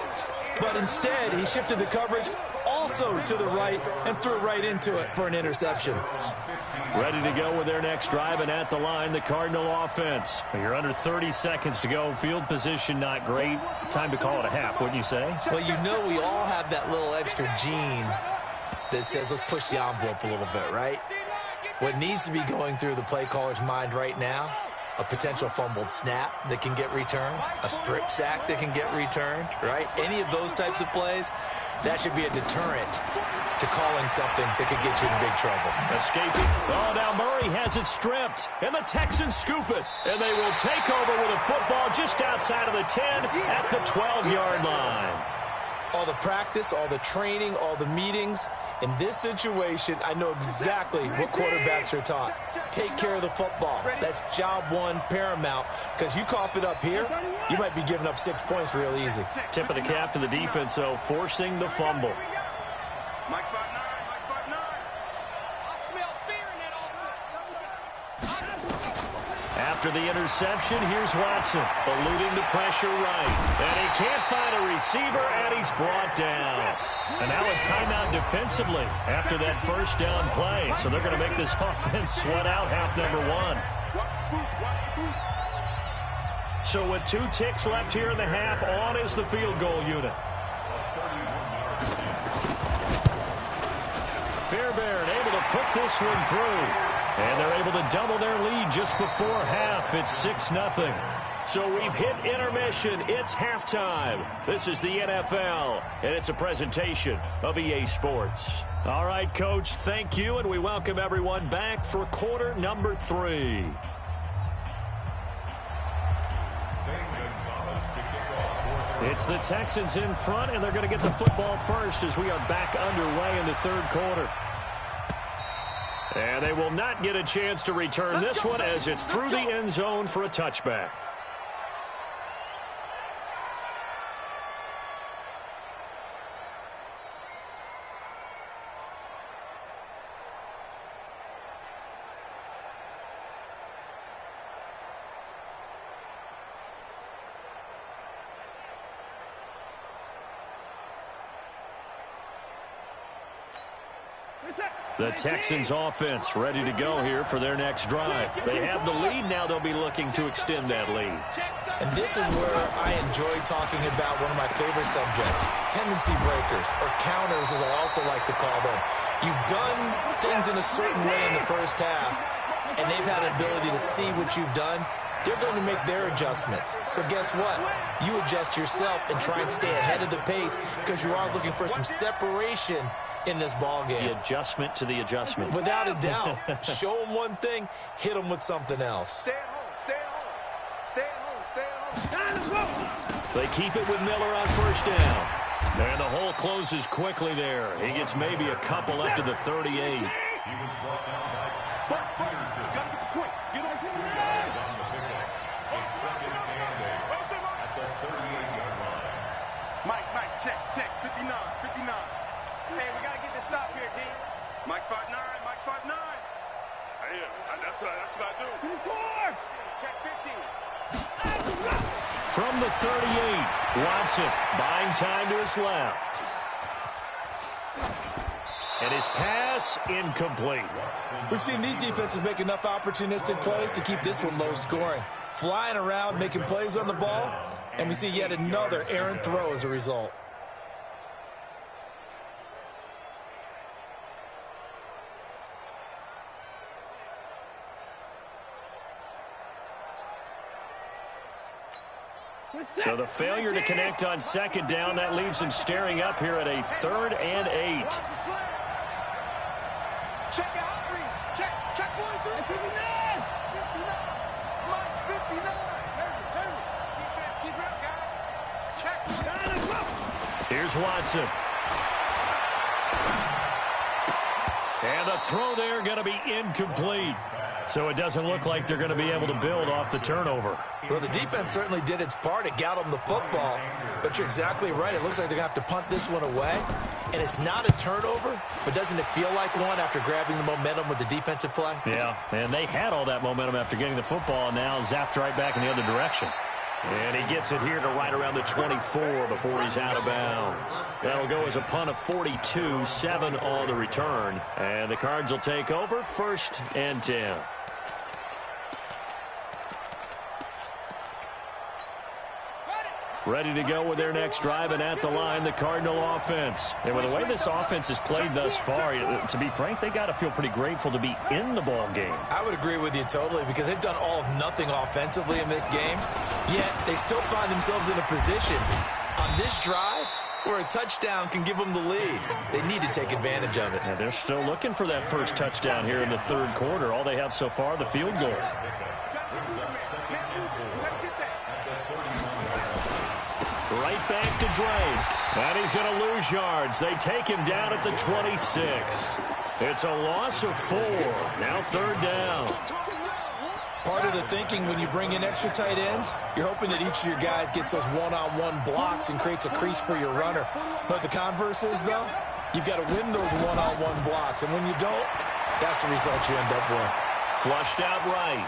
but instead he shifted the coverage also to the right and threw right into it for an interception. Ready to go with their next drive, and at the line, the Cardinal offense. You're under 30 seconds to go. Field position not great. Time to call it a half, wouldn't you say? Well, you know we all have that little extra gene that says let's push the envelope a little bit, right? What needs to be going through the play caller's mind right now, a potential fumbled snap that can get returned, a strip sack that can get returned, right? Any of those types of plays, That should be a deterrent to calling something that could get you in big trouble. Escaping. Oh, now Murray has it stripped. And the Texans scoop it. And they will take over with a football just outside of the 10 at the 12-yard line. All the practice, all the training, all the meetings. In this situation, I know exactly what quarterbacks are taught. Take care of the football. That's job one, paramount. Because you cough it up here, you might be giving up 6 points real easy. Tip of the cap to the defense, though, forcing the fumble. Mike 5'9", Mike 5'9". I smell fear in that offense. After the interception, here's Watson, eluding the pressure right. And he can't find a receiver, and he's brought down. And now a timeout defensively after that first down play. So they're going to make this offense sweat out half number one. So with 2 ticks left here in the half, on is the field goal unit. Fairbairn able to put this one through. And they're able to double their lead just before half. It's 6-0. So we've hit intermission. It's halftime. This is the NFL, and it's a presentation of EA Sports. All right, Coach, thank you, and we welcome everyone back for quarter number 3. It's the Texans in front, and they're going to get the football first as we are back underway in the third quarter. And they will not get a chance to return this one as it's through the end zone for a touchback. The Texans offense ready to go here for their next drive. They have the lead. Now they'll be looking to extend that lead. And this is where I enjoy talking about one of my favorite subjects, tendency breakers, or counters as I also like to call them. You've done things in a certain way in the first half, and they've had an ability to see what you've done. They're going to make their adjustments. So guess what? You adjust yourself and try and stay ahead of the pace because you are looking for some separation in this ball game. The adjustment to the adjustment. Without a doubt. Show them one thing, hit them with something else. Stay at home, stay at home. Stay at home, stay at home. They keep it with Miller on first down. And the hole closes quickly there. He gets maybe a couple up to the 38. He was brought down by Peterson. Gotta get the point. Get on the yards on the pickup. It's second and 8 at the 38-yard line. Mike, check, 59. Hey, we got to get this stop here, D. Mike 5'9", Mike 5'9". That's what I do. Check 50. From the 38, Watson buying time to his left. And his pass incomplete. We've seen these defenses make enough opportunistic plays to keep this one low scoring. Flying around, making plays on the ball, and we see yet another errant throw as a result. So the failure to connect on second down, that leaves him staring up here at a 3rd and 8. Check out read. Check 43. 59. Mike 59. Hurry. Defense, keep it up, guys. Check. Here's Watson. And the throw there going to be incomplete. So it doesn't look like they're going to be able to build off the turnover. Well, the defense certainly did its part. It got them the football. But you're exactly right. It looks like they're going to have to punt this one away. And it's not a turnover, but doesn't it feel like one after grabbing the momentum with the defensive play? Yeah, and they had all that momentum after getting the football, and now zapped right back in the other direction. And he gets it here to right around the 24 before he's out of bounds. That'll go as a punt of 42, 7 on the return. And the Cards will take over 1st and 10. Ready to go with their next drive, and at the line, the Cardinal offense. And with the way this offense has played thus far, to be frank, they got to feel pretty grateful to be in the ball game. I would agree with you totally because they've done all of nothing offensively in this game, yet they still find themselves in a position on this drive where a touchdown can give them the lead. They need to take advantage of it. Yeah, they're still looking for that first touchdown here in the third quarter. All they have so far, the field goal. Right back to Dre. And he's going to lose yards. They take him down at the 26. It's a loss of 4. Now third down. Part of the thinking when you bring in extra tight ends, you're hoping that each of your guys gets those one-on-one blocks and creates a crease for your runner. But the converse is, though, you've got to win those one-on-one blocks. And when you don't, that's the result you end up with. Flushed out right.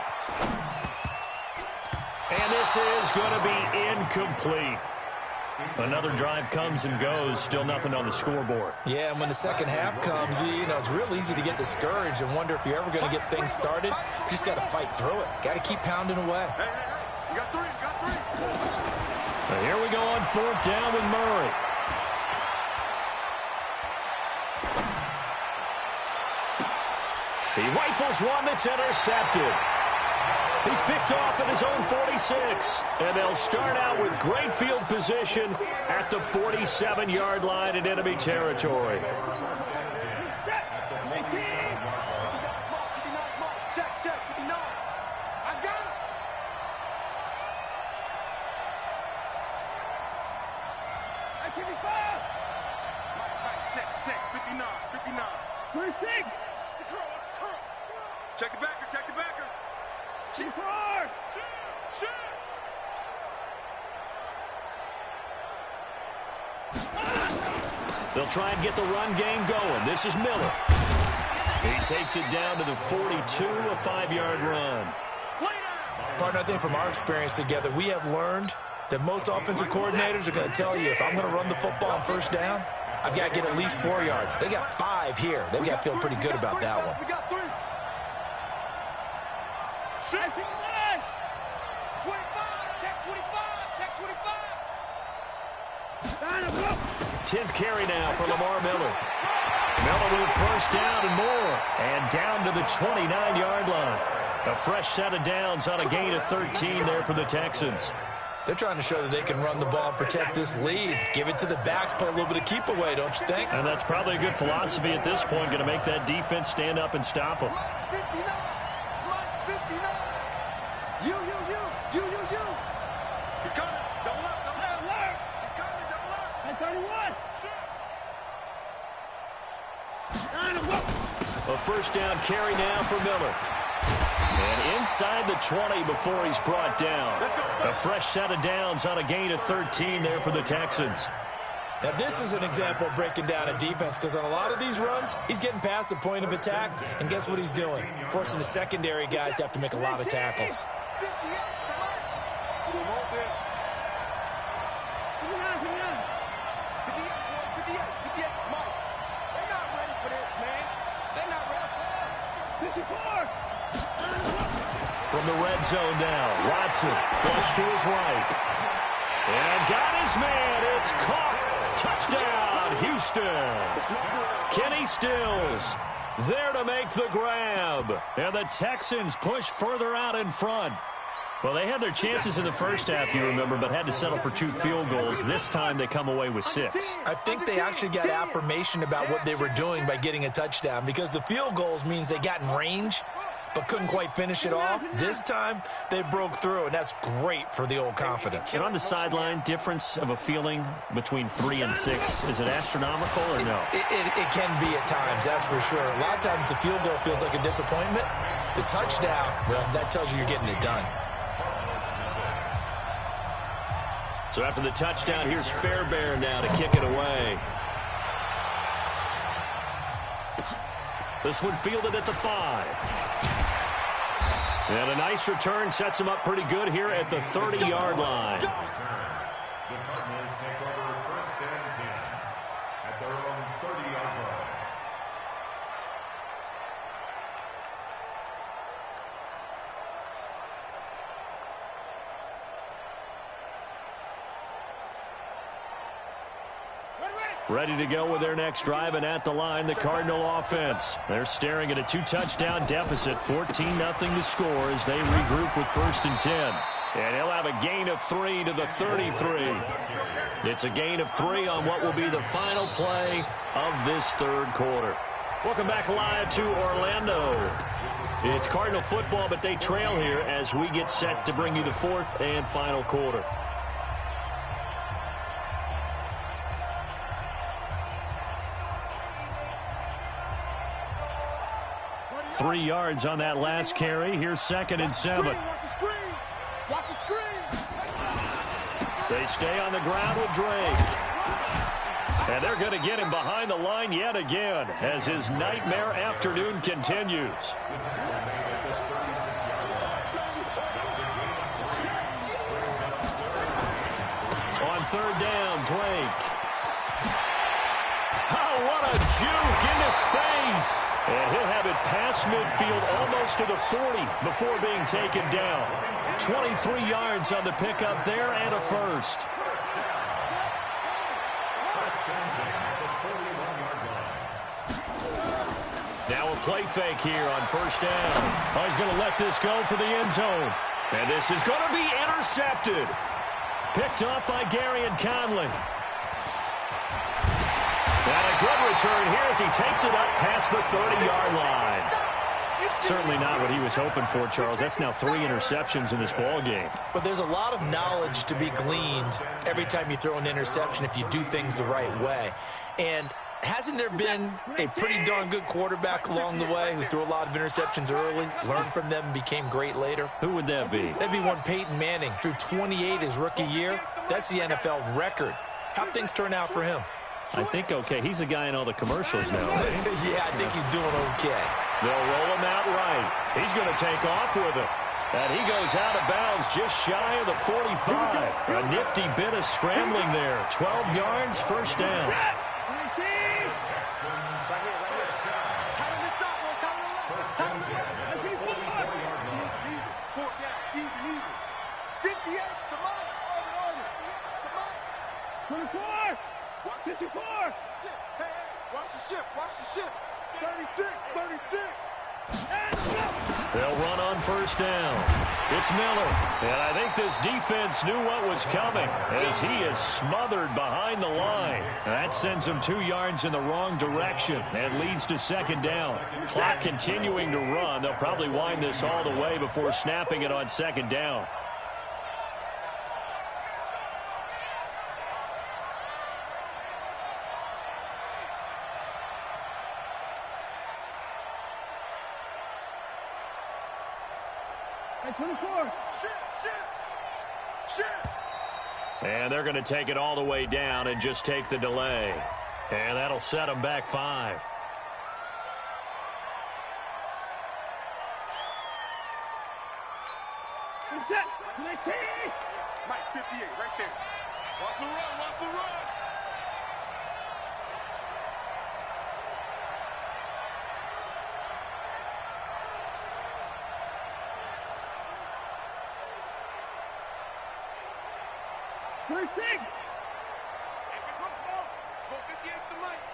And this is going to be incomplete. Another drive comes and goes. Still nothing on the scoreboard. Yeah, and when the second half comes, you know, it's real easy to get discouraged and wonder if you're ever going to get things started. You just got to fight through it. Got to keep pounding away. Hey, you got three. And here we go on fourth down with Murray. He rifles one that's intercepted. He's picked off at his own 46. And they'll start out with great field position at the 47-yard line in enemy territory. Check, 59. 26. Check the backer. Shoot hard. Shoot. They'll try and get the run game going. This is Miller. He takes it down to the 42, a 5-yard run. Partner, I think from our experience together, we have learned that most offensive coordinators are going to tell you, if I'm going to run the football on first down, I've got to get at least 4 yards. They got 5 here. They've got to feel pretty good about that one. We got 3. Check 25. Check 25. 10th carry now for Lamar Miller. Miller with first down and more. And down to the 29-yard line. A fresh set of downs on a gain of 13 there for the Texans. They're trying to show that they can run the ball and protect this lead. Give it to the backs, play a little bit of keep away, don't you think? And that's probably a good philosophy at this point. Going to make that defense stand up and stop them. 59. You. He's coming. Double up. He's coming. Double up. At 31. A first down carry now for Miller. And inside the 20 before he's brought down. A fresh set of downs on a gain of 13 there for the Texans. Now, this is an example of breaking down a defense, because on a lot of these runs, he's getting past the point of attack, and guess what he's doing? Forcing the secondary guys to have to make a lot of tackles. From the red zone now, Watson flush to his right. And got his man. It's caught. Touchdown, Houston. Kenny Stills there to make the grab. And the Texans push further out in front. Well, they had their chances in the first half, you remember, but had to settle for 2 field goals. This time they come away with 6. I think they actually got affirmation about what they were doing by getting a touchdown, because the field goals means they got in range but couldn't quite finish it off. This time, they broke through, and that's great for the old confidence. And on the sideline, difference of a feeling between 3 and 6, is it astronomical or no? It can be at times, that's for sure. A lot of times the field goal feels like a disappointment. The touchdown, well, that tells you you're getting it done. So after the touchdown, here's Fairbairn now to kick it away. This one fielded at the 5. And a nice return sets him up pretty good here at the 30-yard line. The Cardinals take over first and 10 at their own 30-yard line. Ready to go with their next drive, and at the line, the Cardinal offense. They're staring at a 2-touchdown deficit, 14-0 to score as they regroup with first and 10. And he'll have a gain of 3 to the 33. It's a gain of 3 on what will be the final play of this third quarter. Welcome back live to Orlando. It's Cardinal football, but they trail here as we get set to bring you the fourth and final quarter. Three yards on that last carry. Here's 2nd and 7. Watch the screen. They stay on the ground with Drake. And they're going to get him behind the line yet again as his nightmare afternoon continues. On 3rd down, Drake. Oh, what a juke into space. And he'll have it past midfield almost to the 40 before being taken down. 23 yards on the pickup there and a first. Now a play fake here on 1st down. Oh, he's going to let this go for the end zone. And this is going to be intercepted. Picked off by Gary and Conley. And a good return here as he takes it up past the 30-yard line. Certainly not what he was hoping for, Charles. That's now 3 interceptions in this ball game. But there's a lot of knowledge to be gleaned every time you throw an interception if you do things the right way. And hasn't there been a pretty darn good quarterback along the way who threw a lot of interceptions early, learned from them, and became great later? Who would that be? That'd be one Peyton Manning. Threw 28 his rookie year. That's the NFL record. How'd things turn out for him? I think okay. He's the guy in all the commercials now, right? Yeah, I think he's doing okay. They'll roll him out right. He's going to take off with it. And he goes out of bounds just shy of the 45. A nifty bit of scrambling there. 12 yards, 1st down. Watch the ship. 36. They'll run on 1st down. It's Miller. And I think this defense knew what was coming as he is smothered behind the line. That sends him 2 yards in the wrong direction and leads to 2nd down. Clock continuing to run. They'll probably wind this all the way before snapping it on 2nd down. And they're going to take it all the way down and just take the delay. And that'll set them back 5. Mike 58 right there. Watch the run.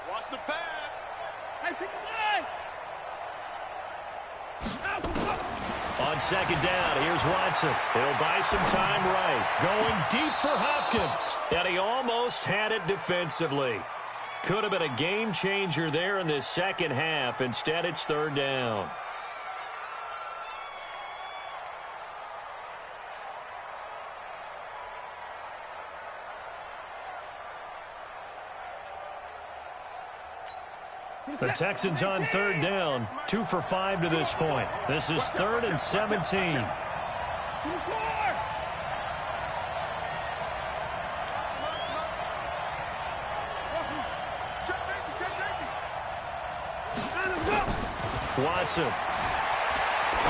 Watch the pass. On 2nd down, here's Watson. He'll buy some time right. Going deep for Hopkins. And he almost had it defensively. Could have been a game changer there in this second half. Instead, it's 3rd down. The Texans on 3rd down, 2 for 5 to this point. This is 3rd and 17. Watson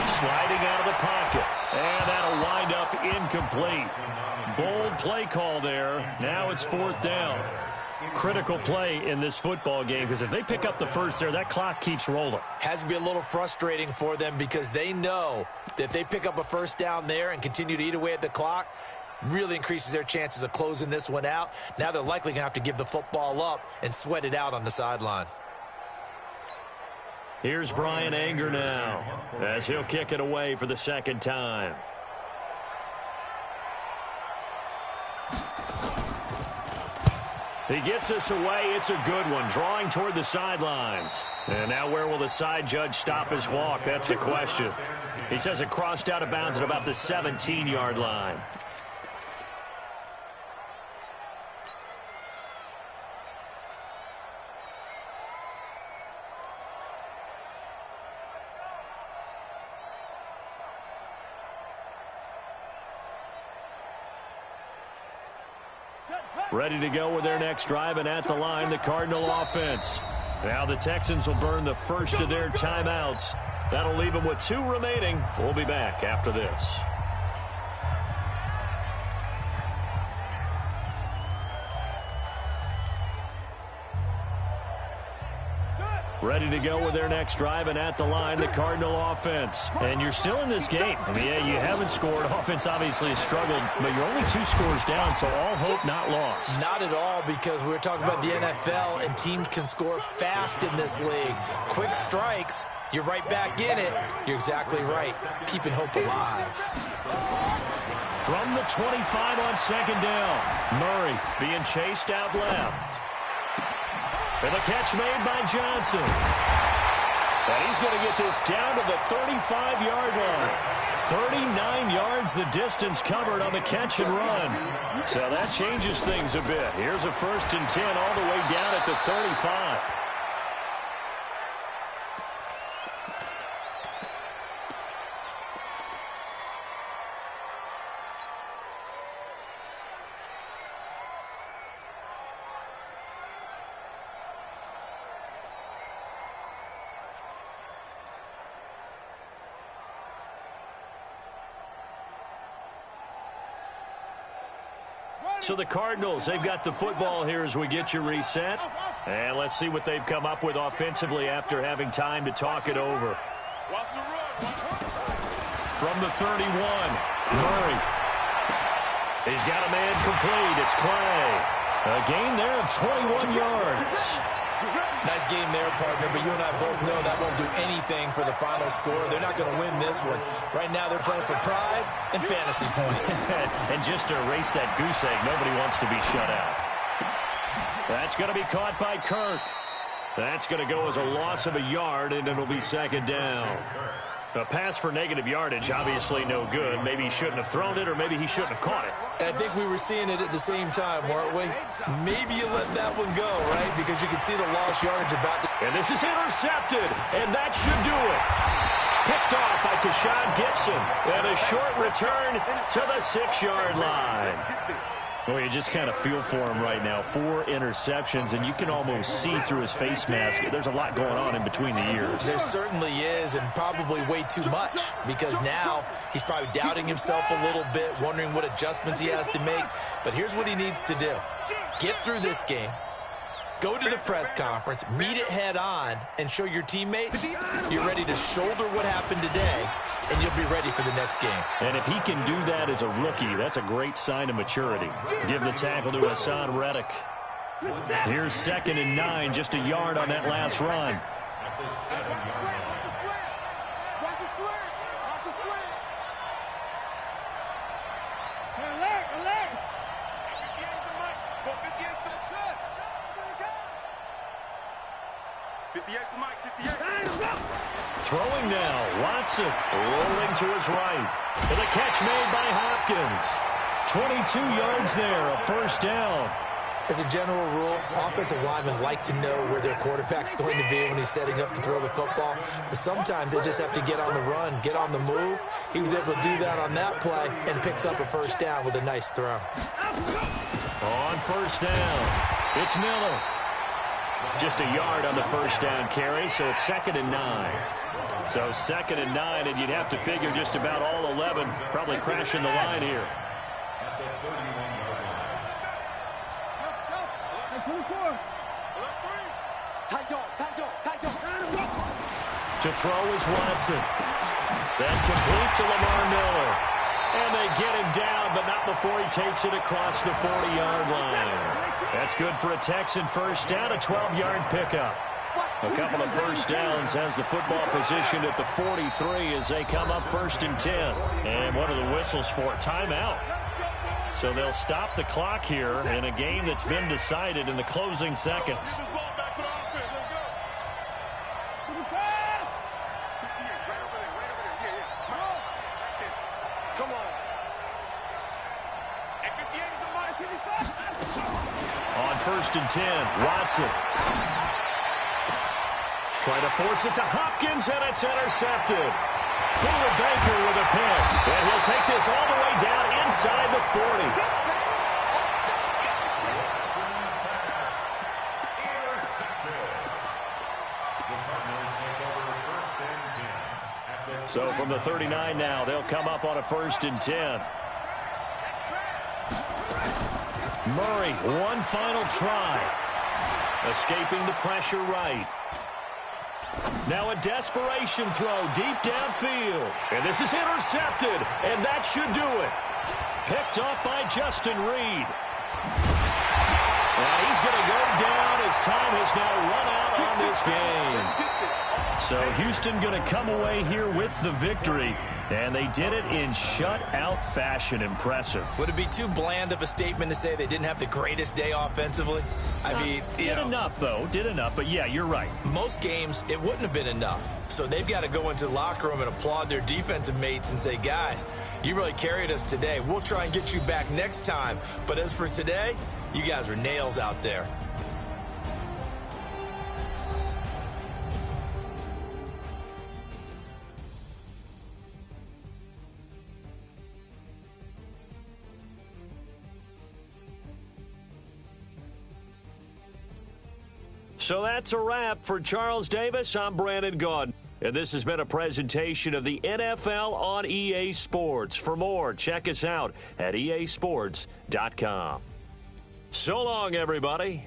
sliding out of the pocket, and that'll wind up incomplete. Bold play call there. Now it's 4th down. Critical play in this football game because if they pick up the first there, that clock keeps rolling. Has to be a little frustrating for them because they know that if they pick up a 1st down there and continue to eat away at the clock, really increases their chances of closing this one out. Now they're likely going to have to give the football up and sweat it out on the sideline. Here's Brian Anger now as he'll kick it away for the 2nd time. He gets us away. It's a good one, drawing toward the sidelines. And now where will the side judge stop his walk? That's the question. He says it crossed out of bounds at about the 17-yard line. Ready to go with their next drive, and at the line, the Cardinal offense. Now the Texans will burn the first of their timeouts. That'll leave them with 2 remaining. We'll be back after this. Ready to go with their next drive, and at the line, the Cardinal offense. And you're still in this game. I mean, yeah, you haven't scored. Offense obviously has struggled, but you're only 2 scores down, so all hope not lost. Not at all, because we were talking about the NFL, and teams can score fast in this league. Quick strikes, you're right back in it. You're exactly right. Keeping hope alive. From the 25 on second down, Murray being chased out left. And the catch made by Johnson. And he's going to get this down to the 35-yard line. 39 yards the distance covered on the catch and run. So that changes things a bit. Here's a 1st and 10 all the way down at the 35. So the Cardinals, they've got the football here as we get you reset. And let's see what they've come up with offensively after having time to talk it over. From the 31, Murray. He's got a man complete. It's Clay. A gain there of 21 yards. Nice game there, partner, but you and I both know that won't do anything for the final score. They're not going to win this one. Right now they're playing for pride and fantasy points. And just to erase that goose egg, nobody wants to be shut out. That's going to be caught by Kirk. That's going to go as a loss of a yard, and it'll be second down. A pass for negative yardage, obviously no good. Maybe he shouldn't have thrown it, or maybe he shouldn't have caught it. I think we were seeing it at the same time, weren't we? Maybe you let that one go, right? Because you can see the lost yardage about to... And this is intercepted, and that should do it. Picked off by Tashawn Gibson, and a short return to the 6-yard line. Well, you just kind of feel for him right now. 4 interceptions, and you can almost see through his face mask. There's a lot going on in between the ears. There certainly is, and probably way too much, because now he's probably doubting himself a little bit, wondering what adjustments he has to make. But here's what he needs to do. Get through this game. Go to the press conference, meet it head on, and show your teammates you're ready to shoulder what happened today, and you'll be ready for the next game. And if he can do that as a rookie, that's a great sign of maturity. Give the tackle to Hassan Reddick. Here's 2nd and 9, just a yard on that last run. Throwing now, Watson rolling to his right. And a catch made by Hopkins. 22 yards there, a 1st down. As a general rule, offensive linemen like to know where their quarterback's going to be when he's setting up to throw the football. But sometimes they just have to get on the run, get on the move. He was able to do that on that play and picks up a 1st down with a nice throw. On 1st down, it's Miller. Just a yard on the 1st down carry, so it's 2nd and 9. So 2nd and 9, and you'd have to figure just about all 11 probably crashing the line here. To throw is Watson. Then complete to Lamar Miller. And they get him down, but not before he takes it across the 40-yard line. That's good for a Texan 1st down, a 12-yard pickup. A couple of 1st downs has the football positioned at the 43 as they come up 1st and 10. And what are the whistles for? Timeout. So they'll stop the clock here in a game that's been decided in the closing seconds. On 1st and 10, Watson. Trying to force it to Hopkins, and it's intercepted. Buller Baker with a pick, and he'll take this all the way down inside the 40. So from the 39 now, they'll come up on a 1st and 10. Murray, one final try. Escaping the pressure right. Now a desperation throw deep downfield. And this is intercepted, and that should do it. Picked off by Justin Reed. And he's going to go down as time has now run out on this game. So Houston going to come away here with the victory. And they did it in shutout fashion. Impressive. Would it be too bland of a statement to say they didn't have the greatest day offensively? I mean, did enough, though. Did enough. But, yeah, you're right. Most games, it wouldn't have been enough. So they've got to go into the locker room and applaud their defensive mates and say, guys, you really carried us today. We'll try and get you back next time. But as for today, you guys were nails out there. So that's a wrap for Charles Davis. I'm Brandon Gaudin. And this has been a presentation of the NFL on EA Sports. For more, check us out at easports.com. So long, everybody.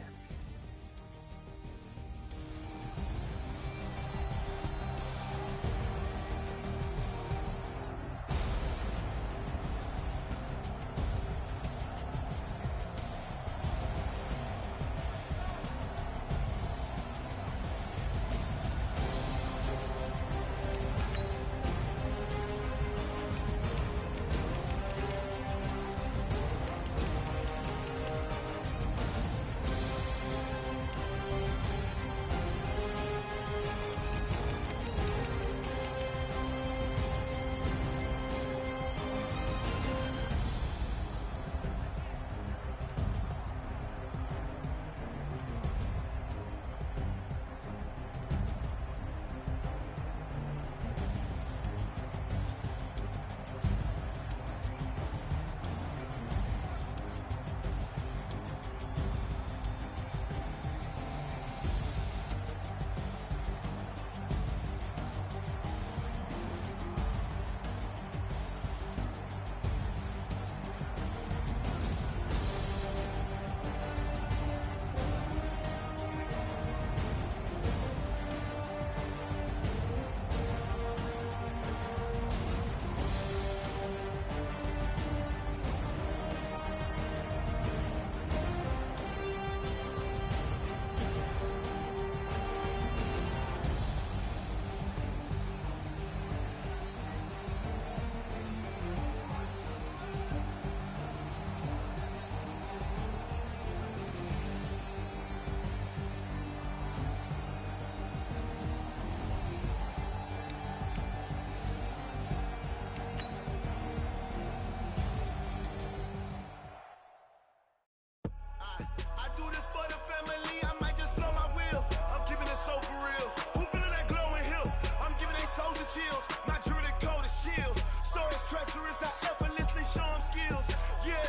Chills, my jewelry code is chill. Stories treacherous, I effortlessly show them skills. Yeah,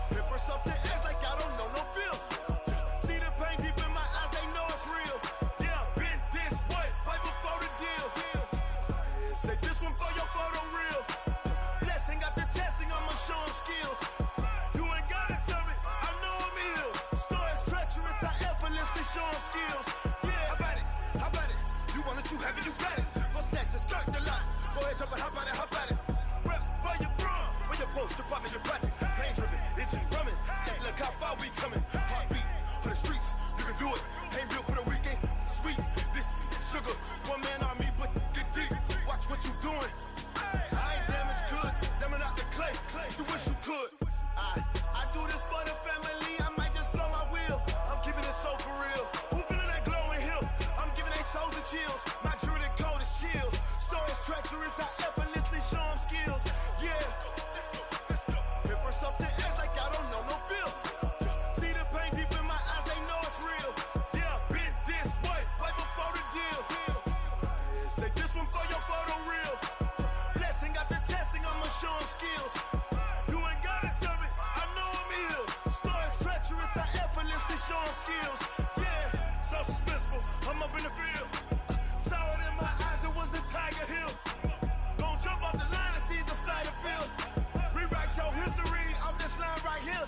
paper stuff to act like I don't know no bill. See the pain deep in my eyes, they know it's real. Yeah, been this way, right before the deal. Say this one for your photo real. Blessing after testing, I'ma show them skills. You ain't gotta tell me, I know I'm ill. Stories treacherous, I effortlessly show them skills. Yeah, how about it? How about it? You want it, you have it, you got it. Go snatch it, skirt the lot. Go ahead, jump it, hop on it, hop on it. Rep for your bro, for your post, your poppin', your projects. Pain driven, itching, drumming. Look how far we coming. Heartbeat on the streets, you can do it. Ain't built for the weekend, sweet. This sugar, one man army, but get deep. Watch what you doing. I ain't damaged goods, damn it out the clay. You wish you could. arm skills. Yeah, so suspenseful. I'm up in the field. Saw it in my eyes, it was the Tiger Hill. Gon' jump off the line and see the flight of field. Rewrite your history off this line right here.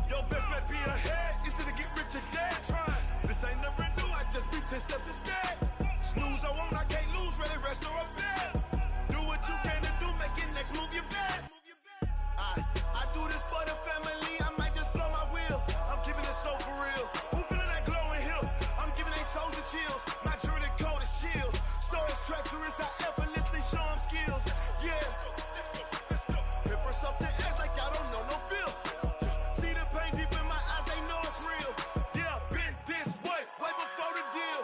Your best bet be ahead, easy to get rich or dead trying. This ain't never new, I just be 10 steps instead. Snooze, I won't, I can't lose, ready, rest or a bed. Do what you can to do, make your next move your best. I do this for the family, I might just flow my wheel. I'm keeping it so for real. Who feeling that glowing hill? I'm giving they souls the chills. My jewelry code is chill. Stories treacherous, I effortlessly show them skills. Yeah. Paper stuff the edge like I don't know no feel. See the pain deep in my eyes, they know it's real. Yeah, been this way before the deal.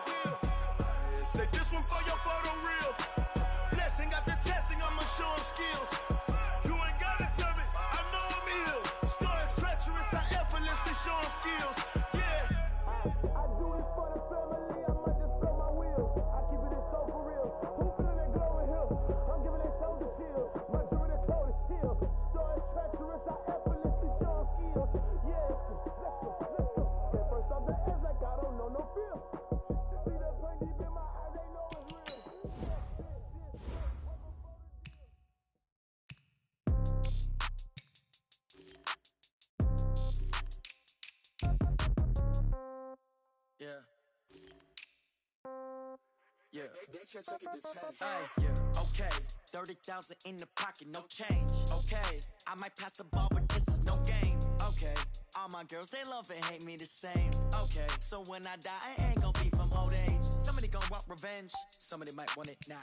Say this one for your photo reel. Blessing after testing, I'ma show them skills. You ain't gotta tell me, I know I'm ill. Stories treacherous, I effortlessly show them skills. Yeah. I do this for the family, I might just blow my wheel. I keep it so for real. Who feeling that glowing hill? I'm giving they souls the chills. My jewelry code is chill. Stories treacherous, I effortlessly show them skills. Yeah. Let's go. Get first off the edge like I don't know no feel. See that pain deep in my eyes, they know it's real. Yeah. Yeah. Yeah. Okay. 30,000 in the pocket, no change. Okay. I might pass the ball, but this is no game. Okay. All my girls, they love and hate me the same. Okay. So when I die, I ain't gon' be from old age. Somebody gon' want revenge. Somebody might want it now.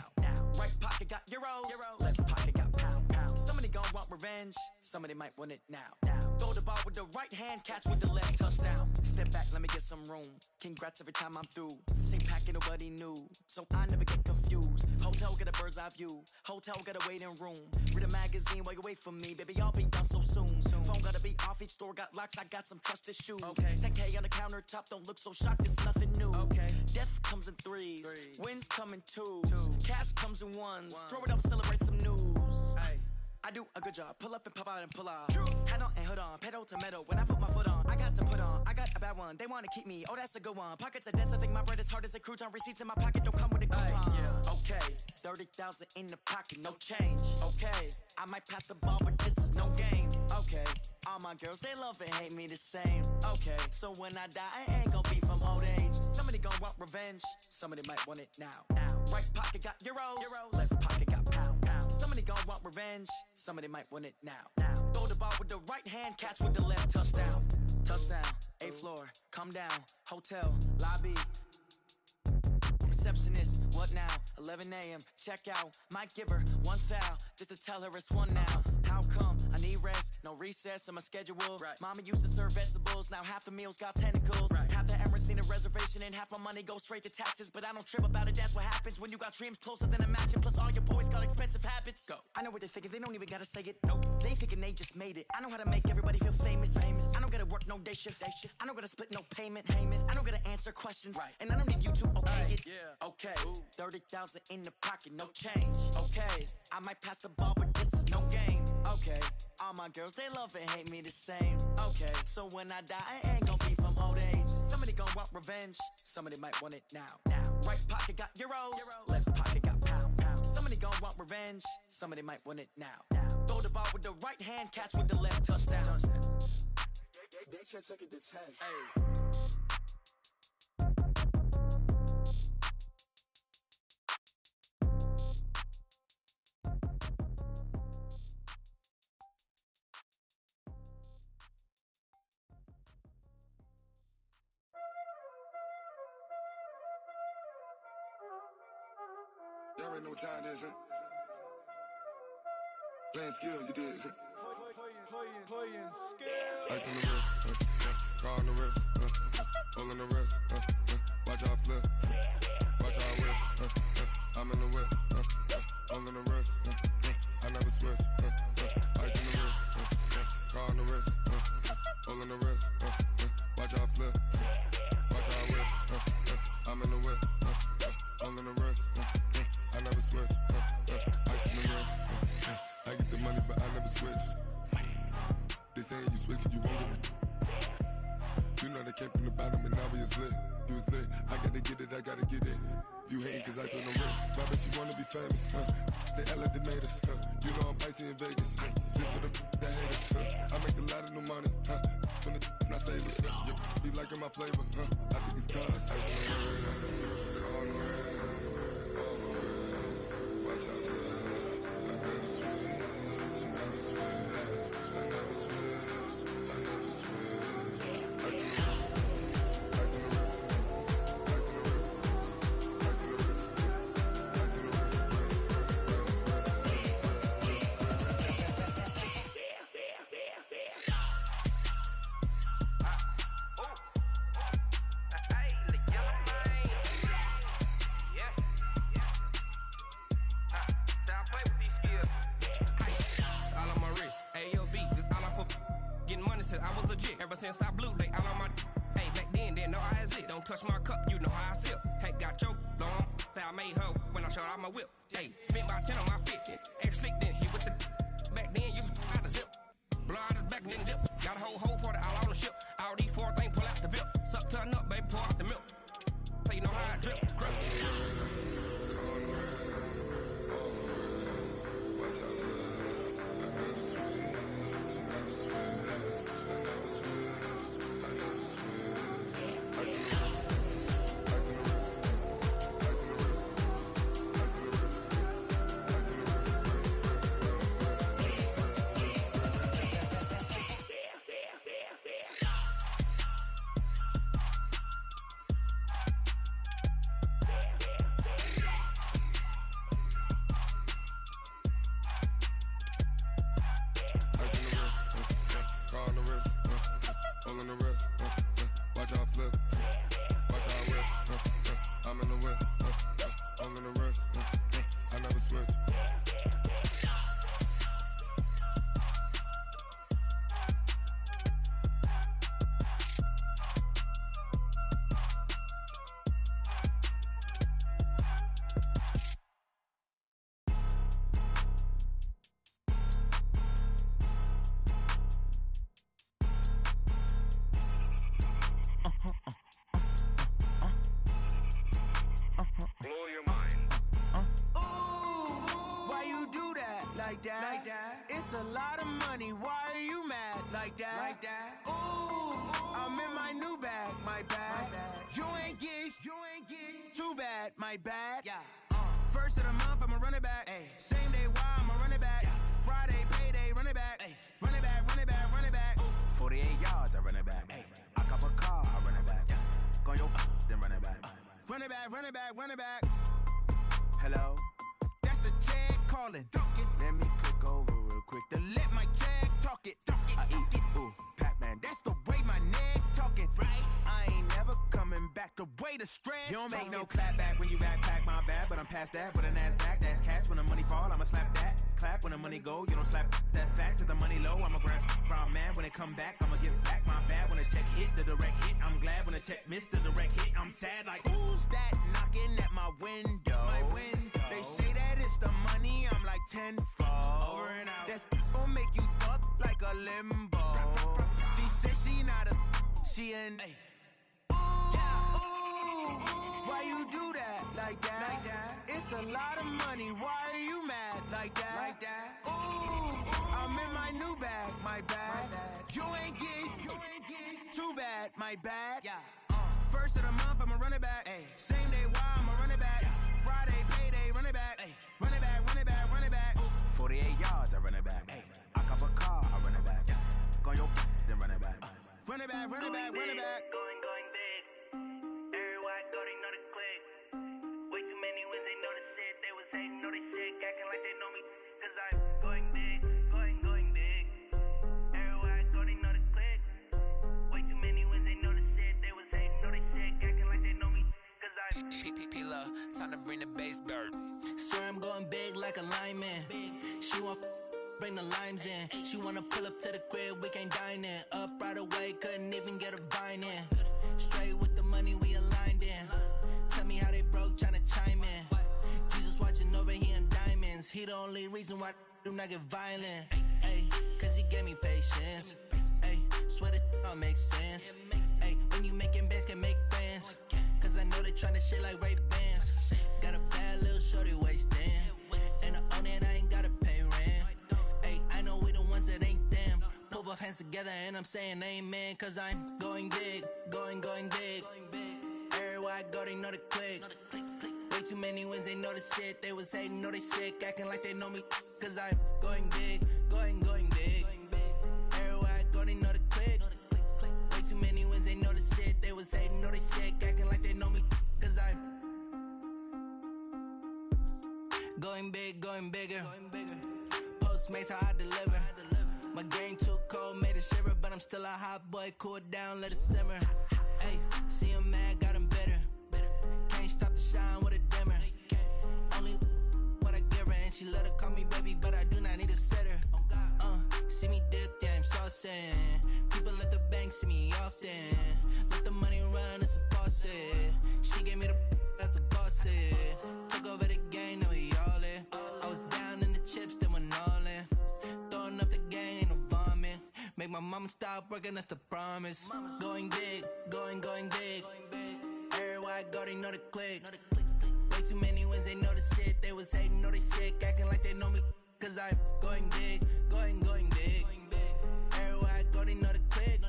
Right pocket got euros. Left pocket got pound. Somebody gon' want revenge. Somebody might want it now. Throw the ball with the right hand, catch with the left, touchdown. Step back, let me get some room. Congrats every time I'm through. Same packet, nobody knew, so I never get confused. Hotel got a bird's eye view. Hotel got a waiting room. Read a magazine while you wait for me, baby. I'll be done so soon. Phone gotta be off. Each store got locks. I got some trusted shoes. Okay. 10K on the countertop. Don't look so shocked. It's nothing new. Okay. Death comes in threes. Wins come in twos. Cash comes in ones. Throw it up, celebrate some news. Ay. I do a good job. Pull up and pop out and pull out. Hat on and hood on. Pedal to metal. When I put my foot on, I got to put on. I got a bad one. They want to keep me. Oh, that's a good one. Pockets are dense. I think my bread is hard as a crouton. Receipts in my pocket don't come with a coupon. Yeah. Okay. 30,000 in the pocket. No change. Okay. I might pass the ball, but this is no game. Okay. All my girls, they love and hate me the same. Okay. So when I die, I ain't gon' be from old age. Somebody gon' want revenge. Somebody might want it now. Right pocket got euros. Left pocket got pound. Somebody gon' want revenge. Somebody might want it now. Throw the ball with the right hand, catch with the left, touchdown. Touchdown, 8th floor, come down, hotel, lobby. Receptionist, what now? 11 a.m., check out. Might give her one foul, just to tell her it's one now. How come? I need rest, no recess in my schedule. Right. Mama used to serve vegetables, now half the meals got tentacles. Right. Half the Emirates need a reservation and half my money goes straight to taxes. But I don't trip about it, that's what happens when you got dreams closer than a mansion. Plus all your boys got expensive habits. Go. I know what they're thinking, they don't even gotta say it. Nope. They thinking they just made it. I know how to make everybody feel famous. I don't gotta work no day shift. I don't gotta split no payment. I don't gotta answer questions. Right. And I don't need you to okay it. Yeah. Okay. 30,000 in the pocket, no change. Okay. I might pass the ball, but this is no game. Okay. All my girls, they love and hate me the same. Okay. So when I die, I ain't gon' be from old age. Somebody gon' want revenge. Somebody might want it now. Right pocket got euros. Left pocket got pound. Somebody gon' want revenge. Somebody might want it now. Throw the ball with the right hand, catch with the left, touchdown. They can't take it to 10. Hey. Y'all already know what time it is, huh? Playing skills, you did. Playing skills. Ice on the wrist, car on the wrist, hole in the wrist, watch how I flip, watch how I whip, I'm in the whip, hole in the wrist, I never switch, ice on the wrist, car on the wrist, hole in the wrist, watch how I flip, watch how I whip, I'm in the whip, hole in the wrist, I never switch, ice on the wrist, I get the money but I never switch. They say you switch, you won't get it. You know they came from the bottom and now we is lit. You was lit, I gotta get it, I gotta get it. You hating cause I told them wrist. Robert, you wanna be famous, They act like they made us, You know I'm icy in Vegas, This for the that hate us, I make a lot of new money, When the not savers, Be liking my flavor, I think it's cause ice on the wrist, on the wrist, on the wrist. Watch out, please. I never switch, I never switch, I never switch, I never switch. Ice on the wrist, ice on the wrist, ice on the wrist, ice on the wrist, ice on the wrist. I was legit ever since I blew they all on my hey back then didn't know I exist. Don't touch my cup, you know how I sip. Hey, got your long I made her when I showed out my whip. Hey, spent about 10 on my fit. Ex slick then hit with the back then used to out the zip. Blow out his back and then dip. Got a whole party all on the ship. All these four things pull out the VIP. Suck turn up, baby, pour out the milk. So you know how I drip. It's a lot of money, why are you mad like that? Ooh, I'm in my new bag, my bad. You ain't get too bad, my bad. First of the month, I'ma run it back. Same day, why I'ma run it back. Friday, payday, run it back. Run it back, run it back, run it back. 48 yards, I run it back. I cop a car, I run it back. Go your then run it back. Run it back, run it back, run it back. Hello? That's the check calling. Let me click over real quick to let my check talk it. I eat it, ooh, Pac-Man. That's the way my neck talking. Right? I ain't never coming back. The way the stress. You don't make no clap back when you backpack, my bad. But I'm past that. With a NASDAQ, that's cash. When the money fall, I'ma slap that. Clap when the money go. You don't slap. That's facts. If the money low, I'ma grab brown man. When it come back, I'ma give back my bad. When the check hit, the direct hit. I'm glad when the check missed the direct hit. I'm sad like who's that knocking at my window? My window. They say that it's the money. I'm like tenfold. Over and out. That's gon' make you up like a limbo. She said she not a. She an. Why you do that like that? It's a lot of money. Why are you mad like that? Ooh, I'm in my new bag, my bad. You ain't get too bad, my bad. First of the month, I'ma run it back. Same day, why I'ma run it back. Friday, payday, run it back. Run it back, run it back, run it back. 48 yards, I run it back. I cop a car, I run it back. Go your then run it back. Run it back, run it back, run it back. Going big. Everywhere I go, they know the click. Way too many wins, they know the shit. They was hating, know they sick, acting like they know me. Cause I'm going big, going big. Everywhere I go, they know the click. Way too many wins, they know the shit. They was hating, know they sick, acting like they know me. Cause I'm P-P-P-Love, time to bring the bass bird. Swear I'm going big like a lineman. She want bring the limes in. She wanna pull up to the crib, we can't dine in. Up right away, couldn't even get a vine in. Straight with the money we aligned in. Tell me how they broke, tryna chime in. Jesus watching over here in diamonds. He the only reason why do not get violent. Ay, cause he gave me patience. Ay, swear that all makes sense. Ay, when both hands together and I'm saying amen, cause I'm going big, going big. Everywhere I go, they know the click. Way too many wins, they know the shit. They was hating, know they sick, acting like they know me, cause I'm going big, going big. Everywhere I go, they know the click. Way too many wins, they know the shit. They was hating, know they sick, acting like they know me, cause I'm going big, going bigger. Postmates how I deliver. My game too cold, made it shiver, but I'm still a hot boy. Cool it down, let it simmer. Hey, see him mad, got him bitter. Can't stop the shine with a dimmer. Only what I give her, and she let her call me baby, but I do not need a sitter. See me dip, yeah, I'm saucing. People at the bank see me often. Let the money run, it's a faucet. She gave me the that's a boss it. Took over the game, now we all in. I was down in the chips, then went all in. Throwing up the game, ain't no vomit. Make my mama stop working, that's the promise. Going big, going big. Everywhere I go, they know the click. Way too many wins, they know the shit. They was hating, know they sick, acting like they know me, cause I'm going big, going big. Everywhere I go, they know the click.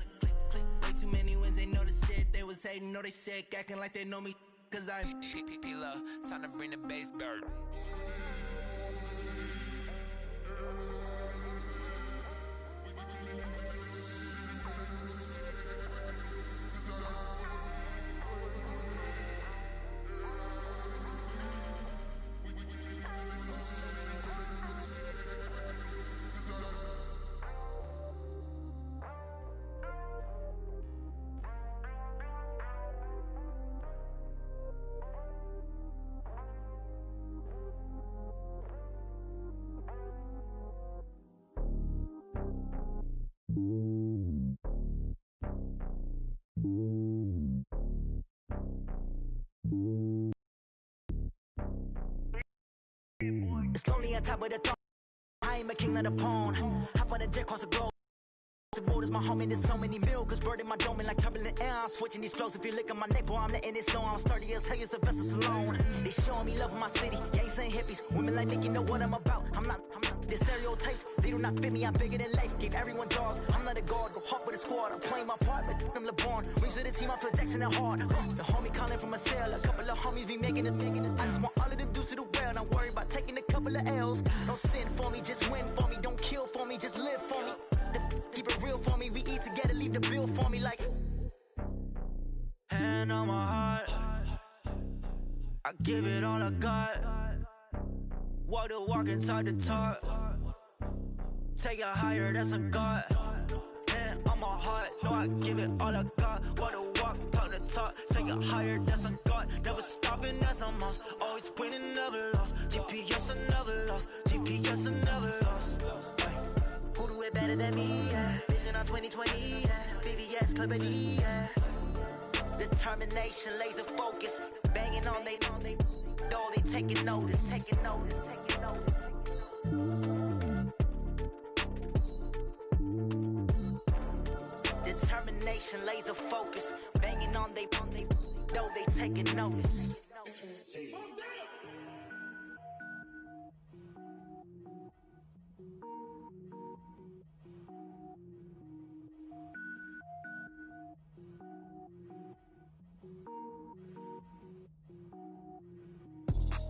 Way too many wins, they know the shit. They was hating, know they sick, acting like they know me, cause I'm P-Love, time to bring the bass dirt. It's lonely on top of the throne. I ain't a king of the pawn. Hop on a jet across the globe. The borders, my homie, there's so many milkers. Bird in my dome like turbulent air. I'm switching these flows. If you look at my neck, boy, I'm letting it snow. I'm sturdy as hell, it's a vessel alone. They showing me love in my city. Yeah, ain't saying hippies. Women like me, you know what I'm about. I'm not. The stereotypes, they do not fit me. I'm bigger than life. Gave everyone dogs. I'm not a guard. Go hard with a squad. I'm playing my part, but them LeBron. Rings to the team, I feel Jackson and hard. The homie calling from a cell. A couple of homies be making it. I just want all of them dudes to the well. Not worry about taking a couple of L's. Don't sin for me, just win for me. Don't kill for me, just live for me. Keep it real for me. We eat together, leave the bill for me like. Hand on my heart, I give it all I got. Walk the walk and talk the talk. Take it higher, that's a God. Hand on my heart, no, I give it all I got. Walk the walk, talk the talk. Take it higher, that's a God. Never stopping, that's a must. Always winning, never lost. GPS, I never lost. GPS, I never lost. Who do it better than me? Yeah. Vision on 2020, yeah. VVS, Clippity, yeah. Determination, laser focus. Banging on they, though they taking notice. Determination, laser focus. Banging on they, though they taking notice.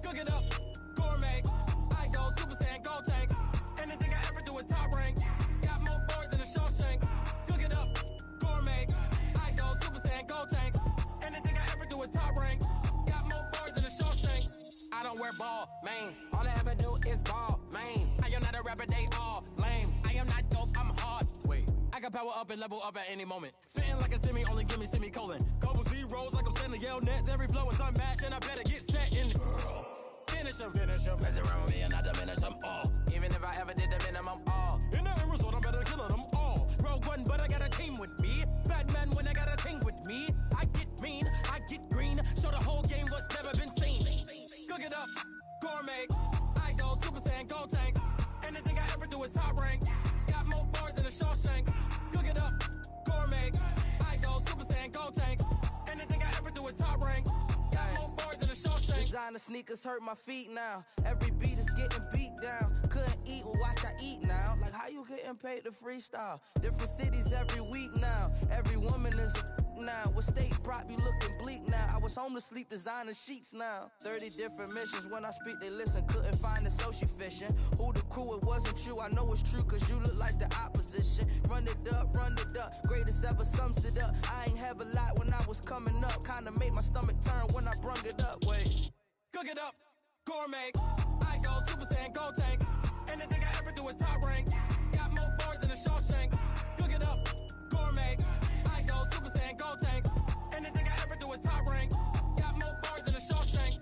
Cook it up, gourmet. I go Super Saiyan, go tank. Anything I ever do is top rank. Got more boards than a Shawshank. Cook it up, gourmet. I go Super Saiyan, go tank. Anything I ever do is top rank. Got more boards than a Shawshank. I don't wear ball mains. All I ever do is ball main. I am not a rapper, they all lame. I am not dope, I'm hard. Wait, I can power up and level up at any moment. Spitting like a semi, only give me semicolon. Couple zeros like I'm sending yell nets. Every flow is unmatched and I better get set in. Finish him. Mess around with me and I diminish them all. Even if I ever did the minimum all. In the end result, I'm better killing them all. Rogue One, but I got a team with me. Batman when I got a team with me. I get mean, I get green. Show the whole game what's never been seen. Cook it up, gourmet. I go Super Saiyan, go tank. Anything I ever do is top rank. Got more bars than a Shawshank. Cook it up, gourmet. I go Super Saiyan, go tank. Anything I ever do is top rank. Designer sneakers hurt my feet now. Every beat is getting beat down. Couldn't eat, well watch I eat now. Like how you getting paid to freestyle? Different cities every week now. Every woman is a now. What state prop you looking bleak now? I was homeless, sleep designing sheets now. 30 different missions. When I speak, they listen. Couldn't find the social fishing. Who the crew? It wasn't you. I know it's true, cause you look like the opposition. Run it up, greatest ever sums it up. I ain't have a lot when I was coming up. Kinda made my stomach turn when I brung it up. Wait. Cook it up, gourmet. I go Super Saiyan, go tank. Anything I ever do is top rank. Got more bars than a Shawshank. Cook it up, gourmet. I go Super Saiyan, go tank. Anything I ever do is top rank. Got more bars than a Shawshank.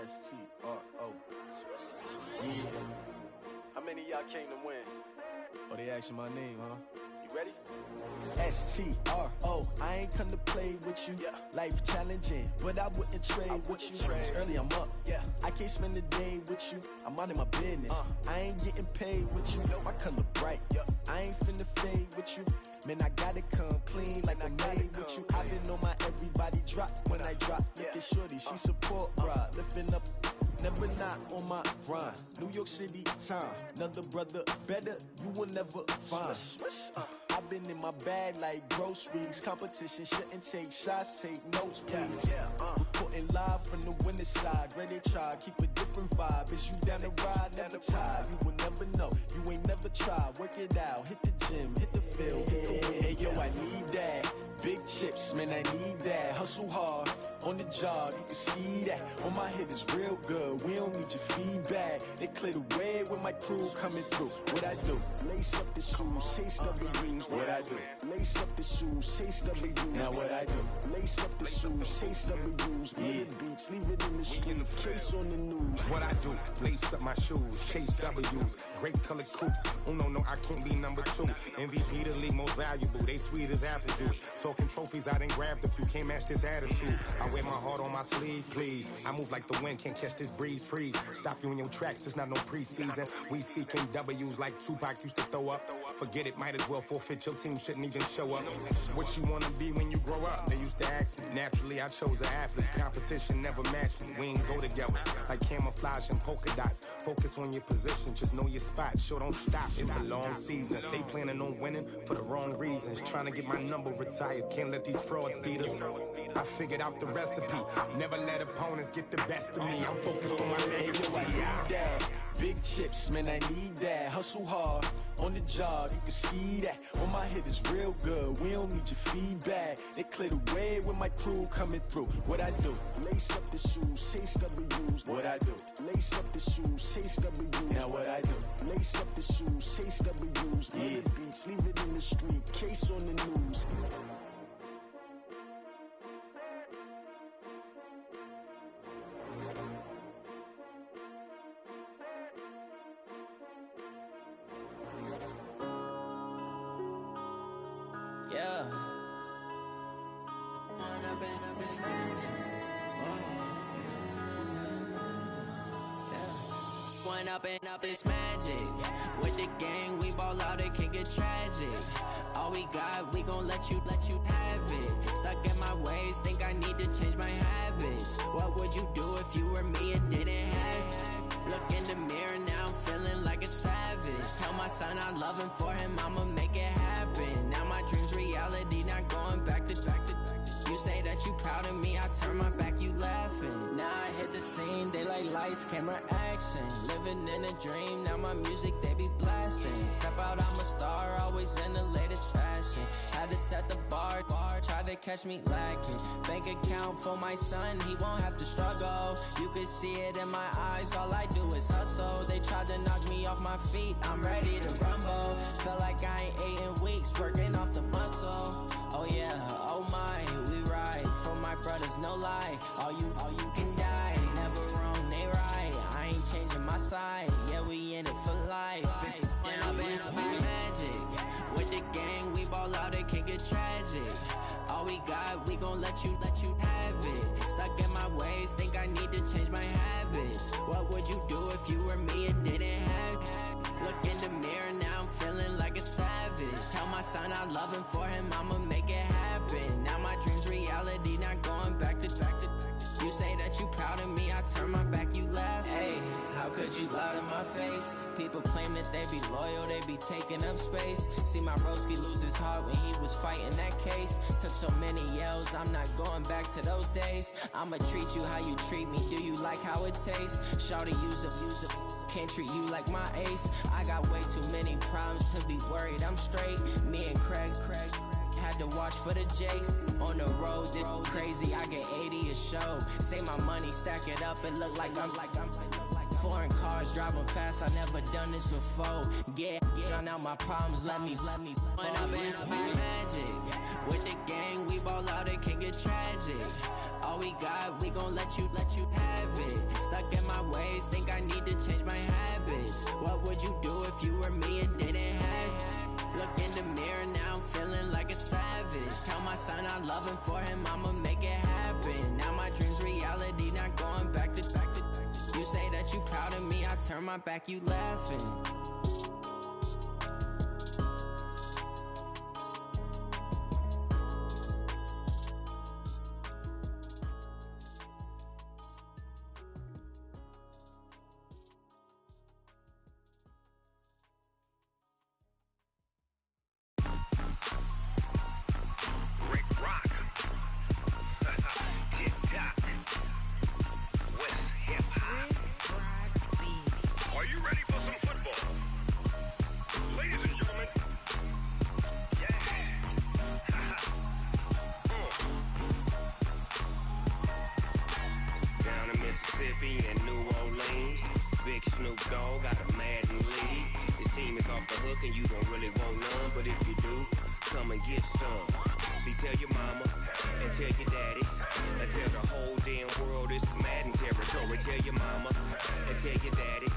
S-T-R-O. Yeah. How many of y'all came to win? Oh, they asking my name, huh? You ready? S-T-R-O. I ain't come to play with you. Yeah. Life challenging, but I wouldn't trade with you. It's early, I'm up. Yeah. I can't spend the day with you. I'm out of my business. I ain't getting paid with you. My color bright. Yeah. I ain't finna fade with you. Man, I gotta come clean like I made with you. I've been on my everybody drop when I drop. Look at shorty, she support ride. Lifting up, never not on my grind. New York City time, another brother better, you will never find. I've been in my bag like groceries. Competition shouldn't take shots, take notes, please. Reporting live from the winning side. Ready to try, keep a different vibe. Is you down the ride, never tired. You will never know, you ain't never tried. Work it out, hit the gym, hit the field, hit the win. Hey yo, I need that. Big chips, man, I need that. Hustle hard, on the job, you can see that. On my head is real good, we don't need your feedback. They clear the way with my crew coming through. What I do? Lace up the shoes, chase W's. What I do? Lace up the shoes, chase W's. Now what I do? Lace up the shoes, chase W's. Yeah, beats, leave it in the street, case on the news. What I do? Lace up my shoes, chase W's. Great colored coops. Oh no, I can't be number 2. MVP the league most valuable. They sweet as apple juice. Talking trophies, I done grabbed a few. Can't match this attitude. I wear my heart on my sleeve, please. I move like the wind, can't catch this breeze. Freeze. Stop you in your tracks. There's not no preseason. We seeking W's like Tupac used to throw up. Forget it, might as well forfeit. Your team shouldn't even show up. What you wanna be when you grow up? They used to ask me. Naturally, I chose an athlete. Competition never matched me. We ain't go together like camouflage and polka dots. Focus on your position, just know your spot. Sure, don't stop. It's a long season. They planning on winning for the wrong reasons. Trying to get my number retired. Can't let these frauds beat us. I figured out the recipe. Never let opponents get the best of me. I'm focused on my legacy. I need that. Big chips, man, I need that. Hustle hard on the job, you can see that. On my head is real good, we don't need your feedback. They clear the way with my crew coming through. What I do? Lace up the shoes, chase W's. What I do? Lace up the shoes, chase W's. Now what I do? Lace up the shoes, chase W's. Yeah, beats, leave it in the street, case on the news. Yeah. One up and up is magic. With the gang, we ball out, it can get tragic. All we got, we gon' let you have it. Stuck in my ways, think I need to change my habits. What would you do if you were me and didn't have it? Look in the mirror, now I'm feeling like a savage. Tell my son I love him, for him I'ma make it happen. Now my dream's reality, not going back to. You say that you proud of me, I turn my back, you laughing. Now I hit the scene, they like lights, camera, action. Living in a dream, now my music, they be blasting. Step out, I'm a star, always in the latest fashion. Had to set the bar, try to catch me lacking. Bank account for my son, he won't have to struggle. You can see it in my eyes, all I do is hustle. They tried to knock me off my feet, I'm ready to rumble. Feel like I ain't ate in weeks, working off the muscle. Oh yeah, oh my, we ride for my brothers, no lie. All you can die, never wrong, they right. I ain't changing my side, yeah, we in it for life. And I've been magic. With the gang, we ball out, it can get tragic. All we got, we gon' let you have it. Stuck in my ways, think I need to change my habits. What would you do if you were me and didn't have it? Look in the mirror, now I'm feeling like a savage. Tell my son I love him, for him I'ma make it happen. Now my dream's reality, not going back to. You say that you proud of me, I turn my back, you laugh. Hey, how could you lie to my face? People claim that they be loyal, they be taking up space. See my broski lose his heart when he was fighting that case. Took so many yells, I'm not going back to those days. I'ma treat you how you treat me, do you like how it tastes? Shawty, use up, can't treat you like my ace. I got way too many problems to be worried, I'm straight. Me and Craig had to watch for the Jakes. On the road, this crazy, I get 80 a show. Say my money, stack it up, it look like I'm foreign cars, driving fast, I never done this before. Get drown out my problems, let me When I've been magic. With the gang, we ball out, it can get tragic. All we got, we gon' let you have it. Stuck in my ways, think I need to change my habits. What would you do if you were me and didn't have it? Look in the mirror, now I'm feeling like a savage. Tell my son I love him, for him I'ma make it happen. Now my dream's reality, not going back to. You say that you proud of me, I turn my back, you laughing. Are you ready for some football? Mississippi and New Orleans. Big Snoop Dogg got a Madden league. His team is off the hook and you don't really want none, but if you do, come and get some. See, tell your mama and tell your daddy and tell the whole damn world this is Madden territory. Tell your mama and tell your daddy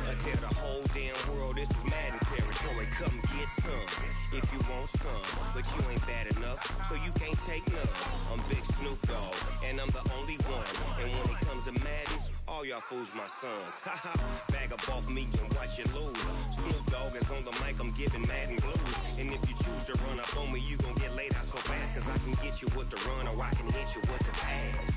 and tell the whole damn world this is Madden territory. Come get some if you want some, but you ain't bad enough, so you can't take none. I'm Big Snoop Dogg and I'm the only one, and when it comes to Madden, all y'all fools my sons. Haha, bag up off me and watch you lose. Snoop Dogg is on the mic, I'm giving Madden blues. And if you choose to run up on me, you gon' get laid out so fast, cause I can get you with the run or I can hit you with the pass.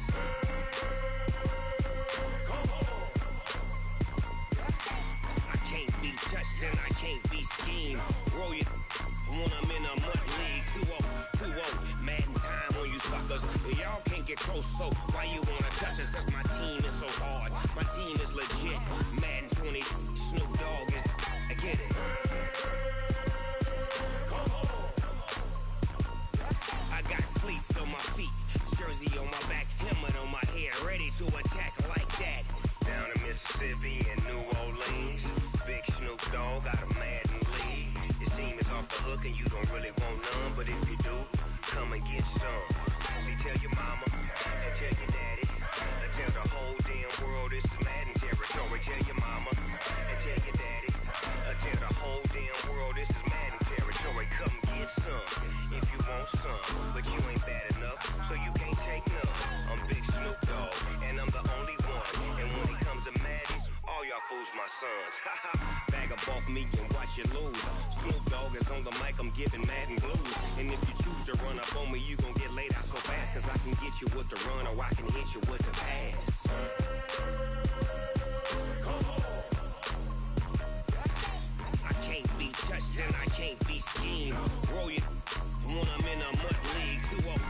I can't be touched and I can't be schemed. Roll you when I'm in a mud league. 2-0, Madden time on you suckers. Y'all can't get close, so why you wanna touch us? Cause my team is so hard, my team is legit. Madden 20, Snoop Dogg is, I get it. I got cleats on my feet, jersey on my back, helmet on my head, ready to attack like that. Down in Mississippi and New Orleans, Big Snoop Dogg got a Madden league. His team is off the hook and you don't really want none, but if you do, come and get some. See, tell your mama and tell your daddy and tell the whole damn world this is Madden territory. Tell your mama and tell your daddy and tell the whole damn world this is Madden territory. Come get some if you want some, but you ain't bad enough, so you can't take none. I'm Big Snoop Dogg and I'm the only one, and when it comes to Madden, all y'all fools my sons. Haha, bag up off me and watch you lose. Snoop Dogg is on the mic, I'm giving Madden blues. And if you choose to run up on me, you gon' get laid out so fast, cause I can get you with the run or I can hit you with the pass. I can't be touched and I can't be schemed. Roll you when I'm in a mud league. 2-0,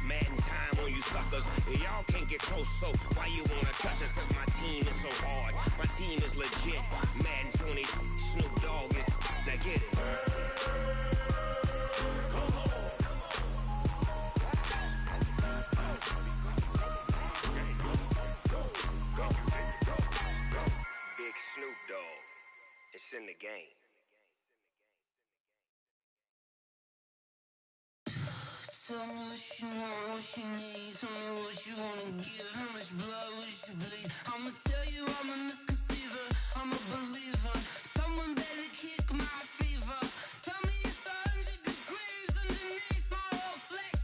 Madden time on you suckers. Y'all can't get close, so why you wanna touch us? Cause my team is so hard, my team is legit. Madden 20, Snoop Dogg is, now get it. Big Snoop Dogg, it's in the game. Tell me what you want, what you need. Tell me what you wanna give. How much blood would you bleed? I'ma tell you I'm a misconceiver, I'm a believer. Someone better kick my fever. Tell me it's 100 degrees underneath my whole flesh.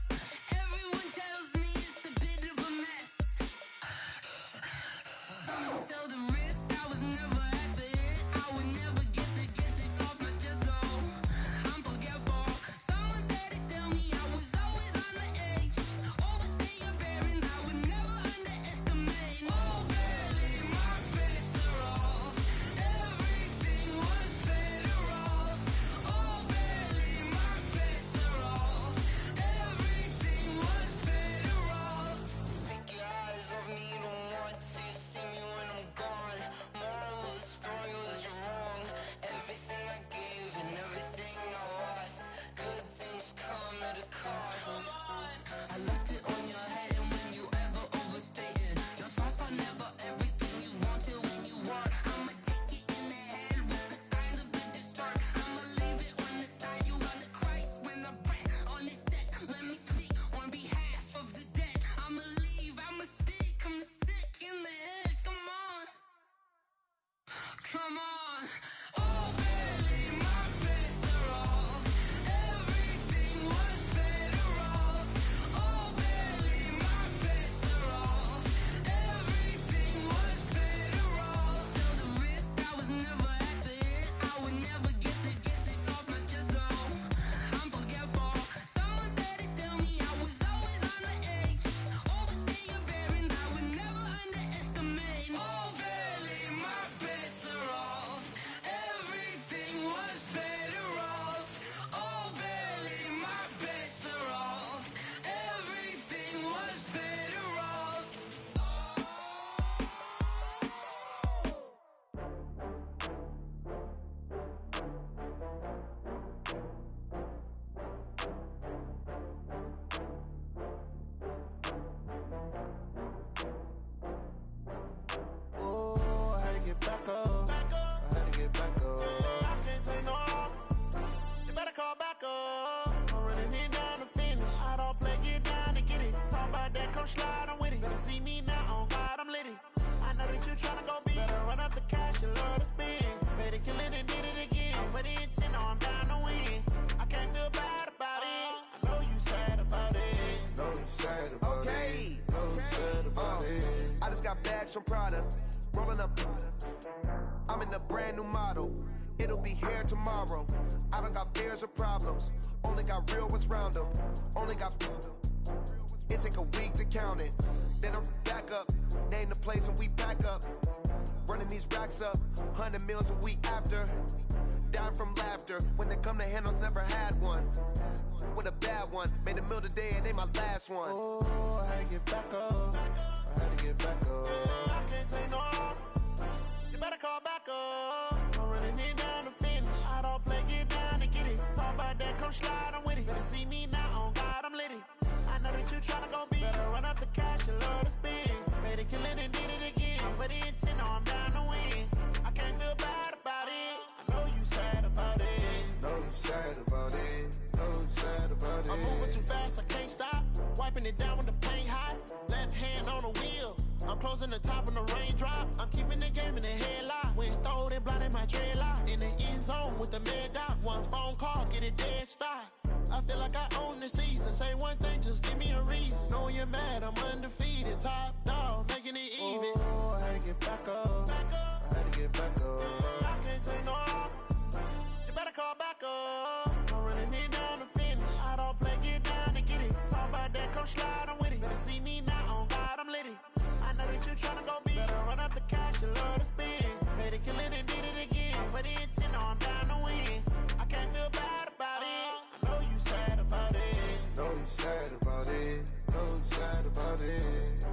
Everyone tells me it's a bit of a mess. I'ma tell the risk I was never at the end. I would never get this off my chest, though. I'm forgetful. Someone better tell me I was always on the edge. you tryna go be. Better run up the cash, you love to spend. Better kill it and did it again. I'm with the intent, I'm down to win. I can't feel bad about it. I know you sad about it. Know you sad about it. Know you sad about it. I just got bags from Prada. Rolling up. I'm in a brand new model. It'll be here tomorrow. I don't got fears or problems. Only got real ones round them. Only got. It take a week to count it. Then I'm back up. Name the place and we back up. Running these racks up. 100 meals a week after. Down from laughter. When they come to handles, never had one. With a bad one. Made a meal today and they my last one. Oh, I had to get back up. I had to get back up. I can't take no loss. You better call back up. I'm running it down to finish. I don't play, get down to get it. Talk about that, come slide, I'm with it. Better see me now, on God, I'm litty. I know that you tryna go be. Better run up the cash, you love to spend. Better kill it and did it again. I'm with the intent, I'm down to win. I can't feel bad about it. I know you sad about it. Know you sad about it. Know you sad about it. I'm moving too fast, I can't stop. Wiping it down when the paint hot. Left hand on the wheel. I'm closing the top when the raindrop. I'm keeping the game in the headlock. When throwed and blinded my dreadlock. In the end zone with the mad dot. One phone call, get it dead stop. I feel like I own the season. Say one thing, just give me a reason. Knowing you're mad, I'm undefeated. Top dog, making it even. Oh, I had to get back up. I had to get back up. I can't take no loss. You better call back up. I'm running it down to finish. I don't play, get down to get it. Talk about that, come slide, I'm with it. Better see me now, on God, I'm litty. I know that you tryna go be. Better run up the cash, you love to spend. Better kill it and did it again. With the intent, I'm down to win. I can't feel bad about it. I know you sad about it. Know you sad about it. Know you sad about it.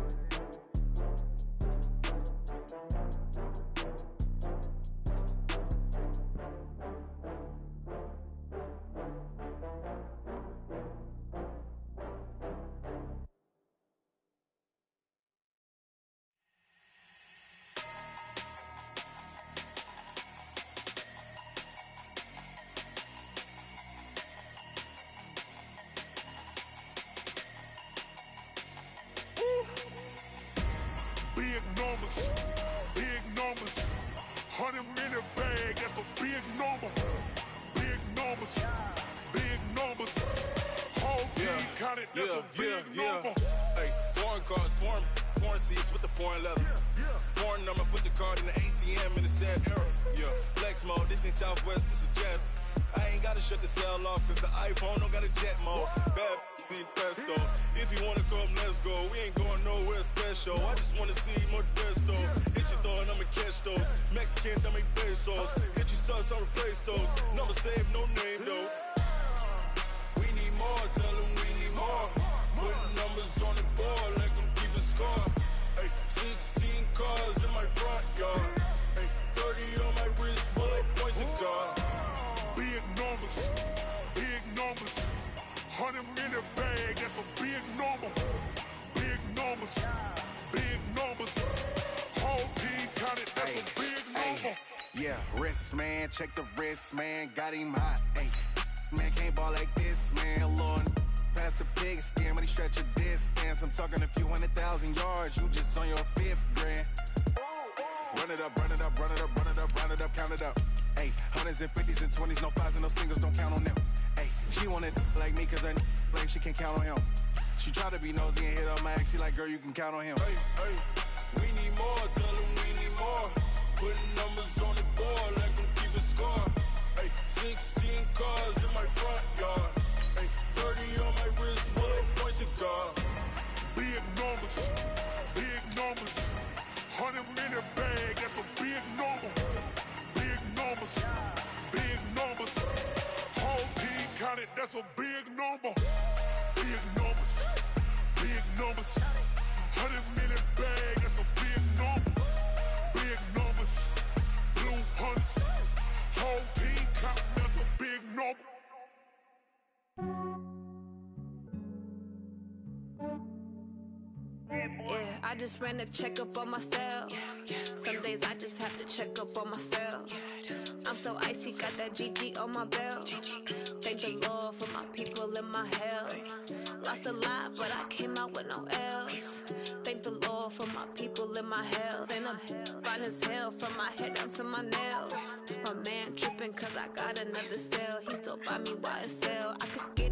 Big numbers, 100-minute bag, that's a big number. Big numbers, whole team counted, that's a big number. Hey, foreign cars, foreign seats with the foreign leather. Foreign number, put the card in the ATM in the sad era. Yeah, flex mode, this ain't Southwest, this is Jet. I ain't gotta shut the cell off, cause the iPhone don't got a jet mode. Bad be pesto. If you wanna come, let's go. We ain't going nowhere special. I just wanna see more desto. Hit your throw and I'ma catch those. Mexican, dummy pesos. Hit your sus, I'll replace those. Number save, no name though. We need more, tell them we need more. Putting numbers on the board, let them keep a score. Hey, 16 cars in my front yard. Hey, 30 on my wrist, bullet point to God. Big numbers, 100-minute bag, that's a big number. Big numbers, whole team counted, that's a big number. Yeah, wrist man, check the wrist man, got him hot. Ay, man can't ball like this, man. Lord, past the pig skin when he stretch a distance. I'm talking a few 100,000 yards, you just on your 5th grand. Run it up, count it up. Ay, hundreds and 50s and 20s, no 5s and no singles, don't count on them. Ay, she wanted like me cause I like she can count on him. She tried to be nosy and hit up my ex, she like, girl, you can count on him. Hey, we need more, tell them we need more. Putting numbers on the board, let them keep a score. Hey, 16 cars in my front yard. Hey, 30 on my wrist, bullet point to God. Big numbers, 100-minute bag, that's a big number. Big numbers, whole team counted, that's a big number. Big numbers, 100-minute bag, that's a big number. Big numbers, blue hunts, whole team counted, that's a big number. Yeah, I just ran a checkup on myself. Some days I just have to check up on myself. I'm so icy, got that GG on my belt. Thank the Lord for my people and my health. Lost a lot, but I came out with no else. Thank the Lord for my people in my health. And I'm fine as hell from my head down to my nails. My man tripping cause I got another cell. He still buy me YSL. I could get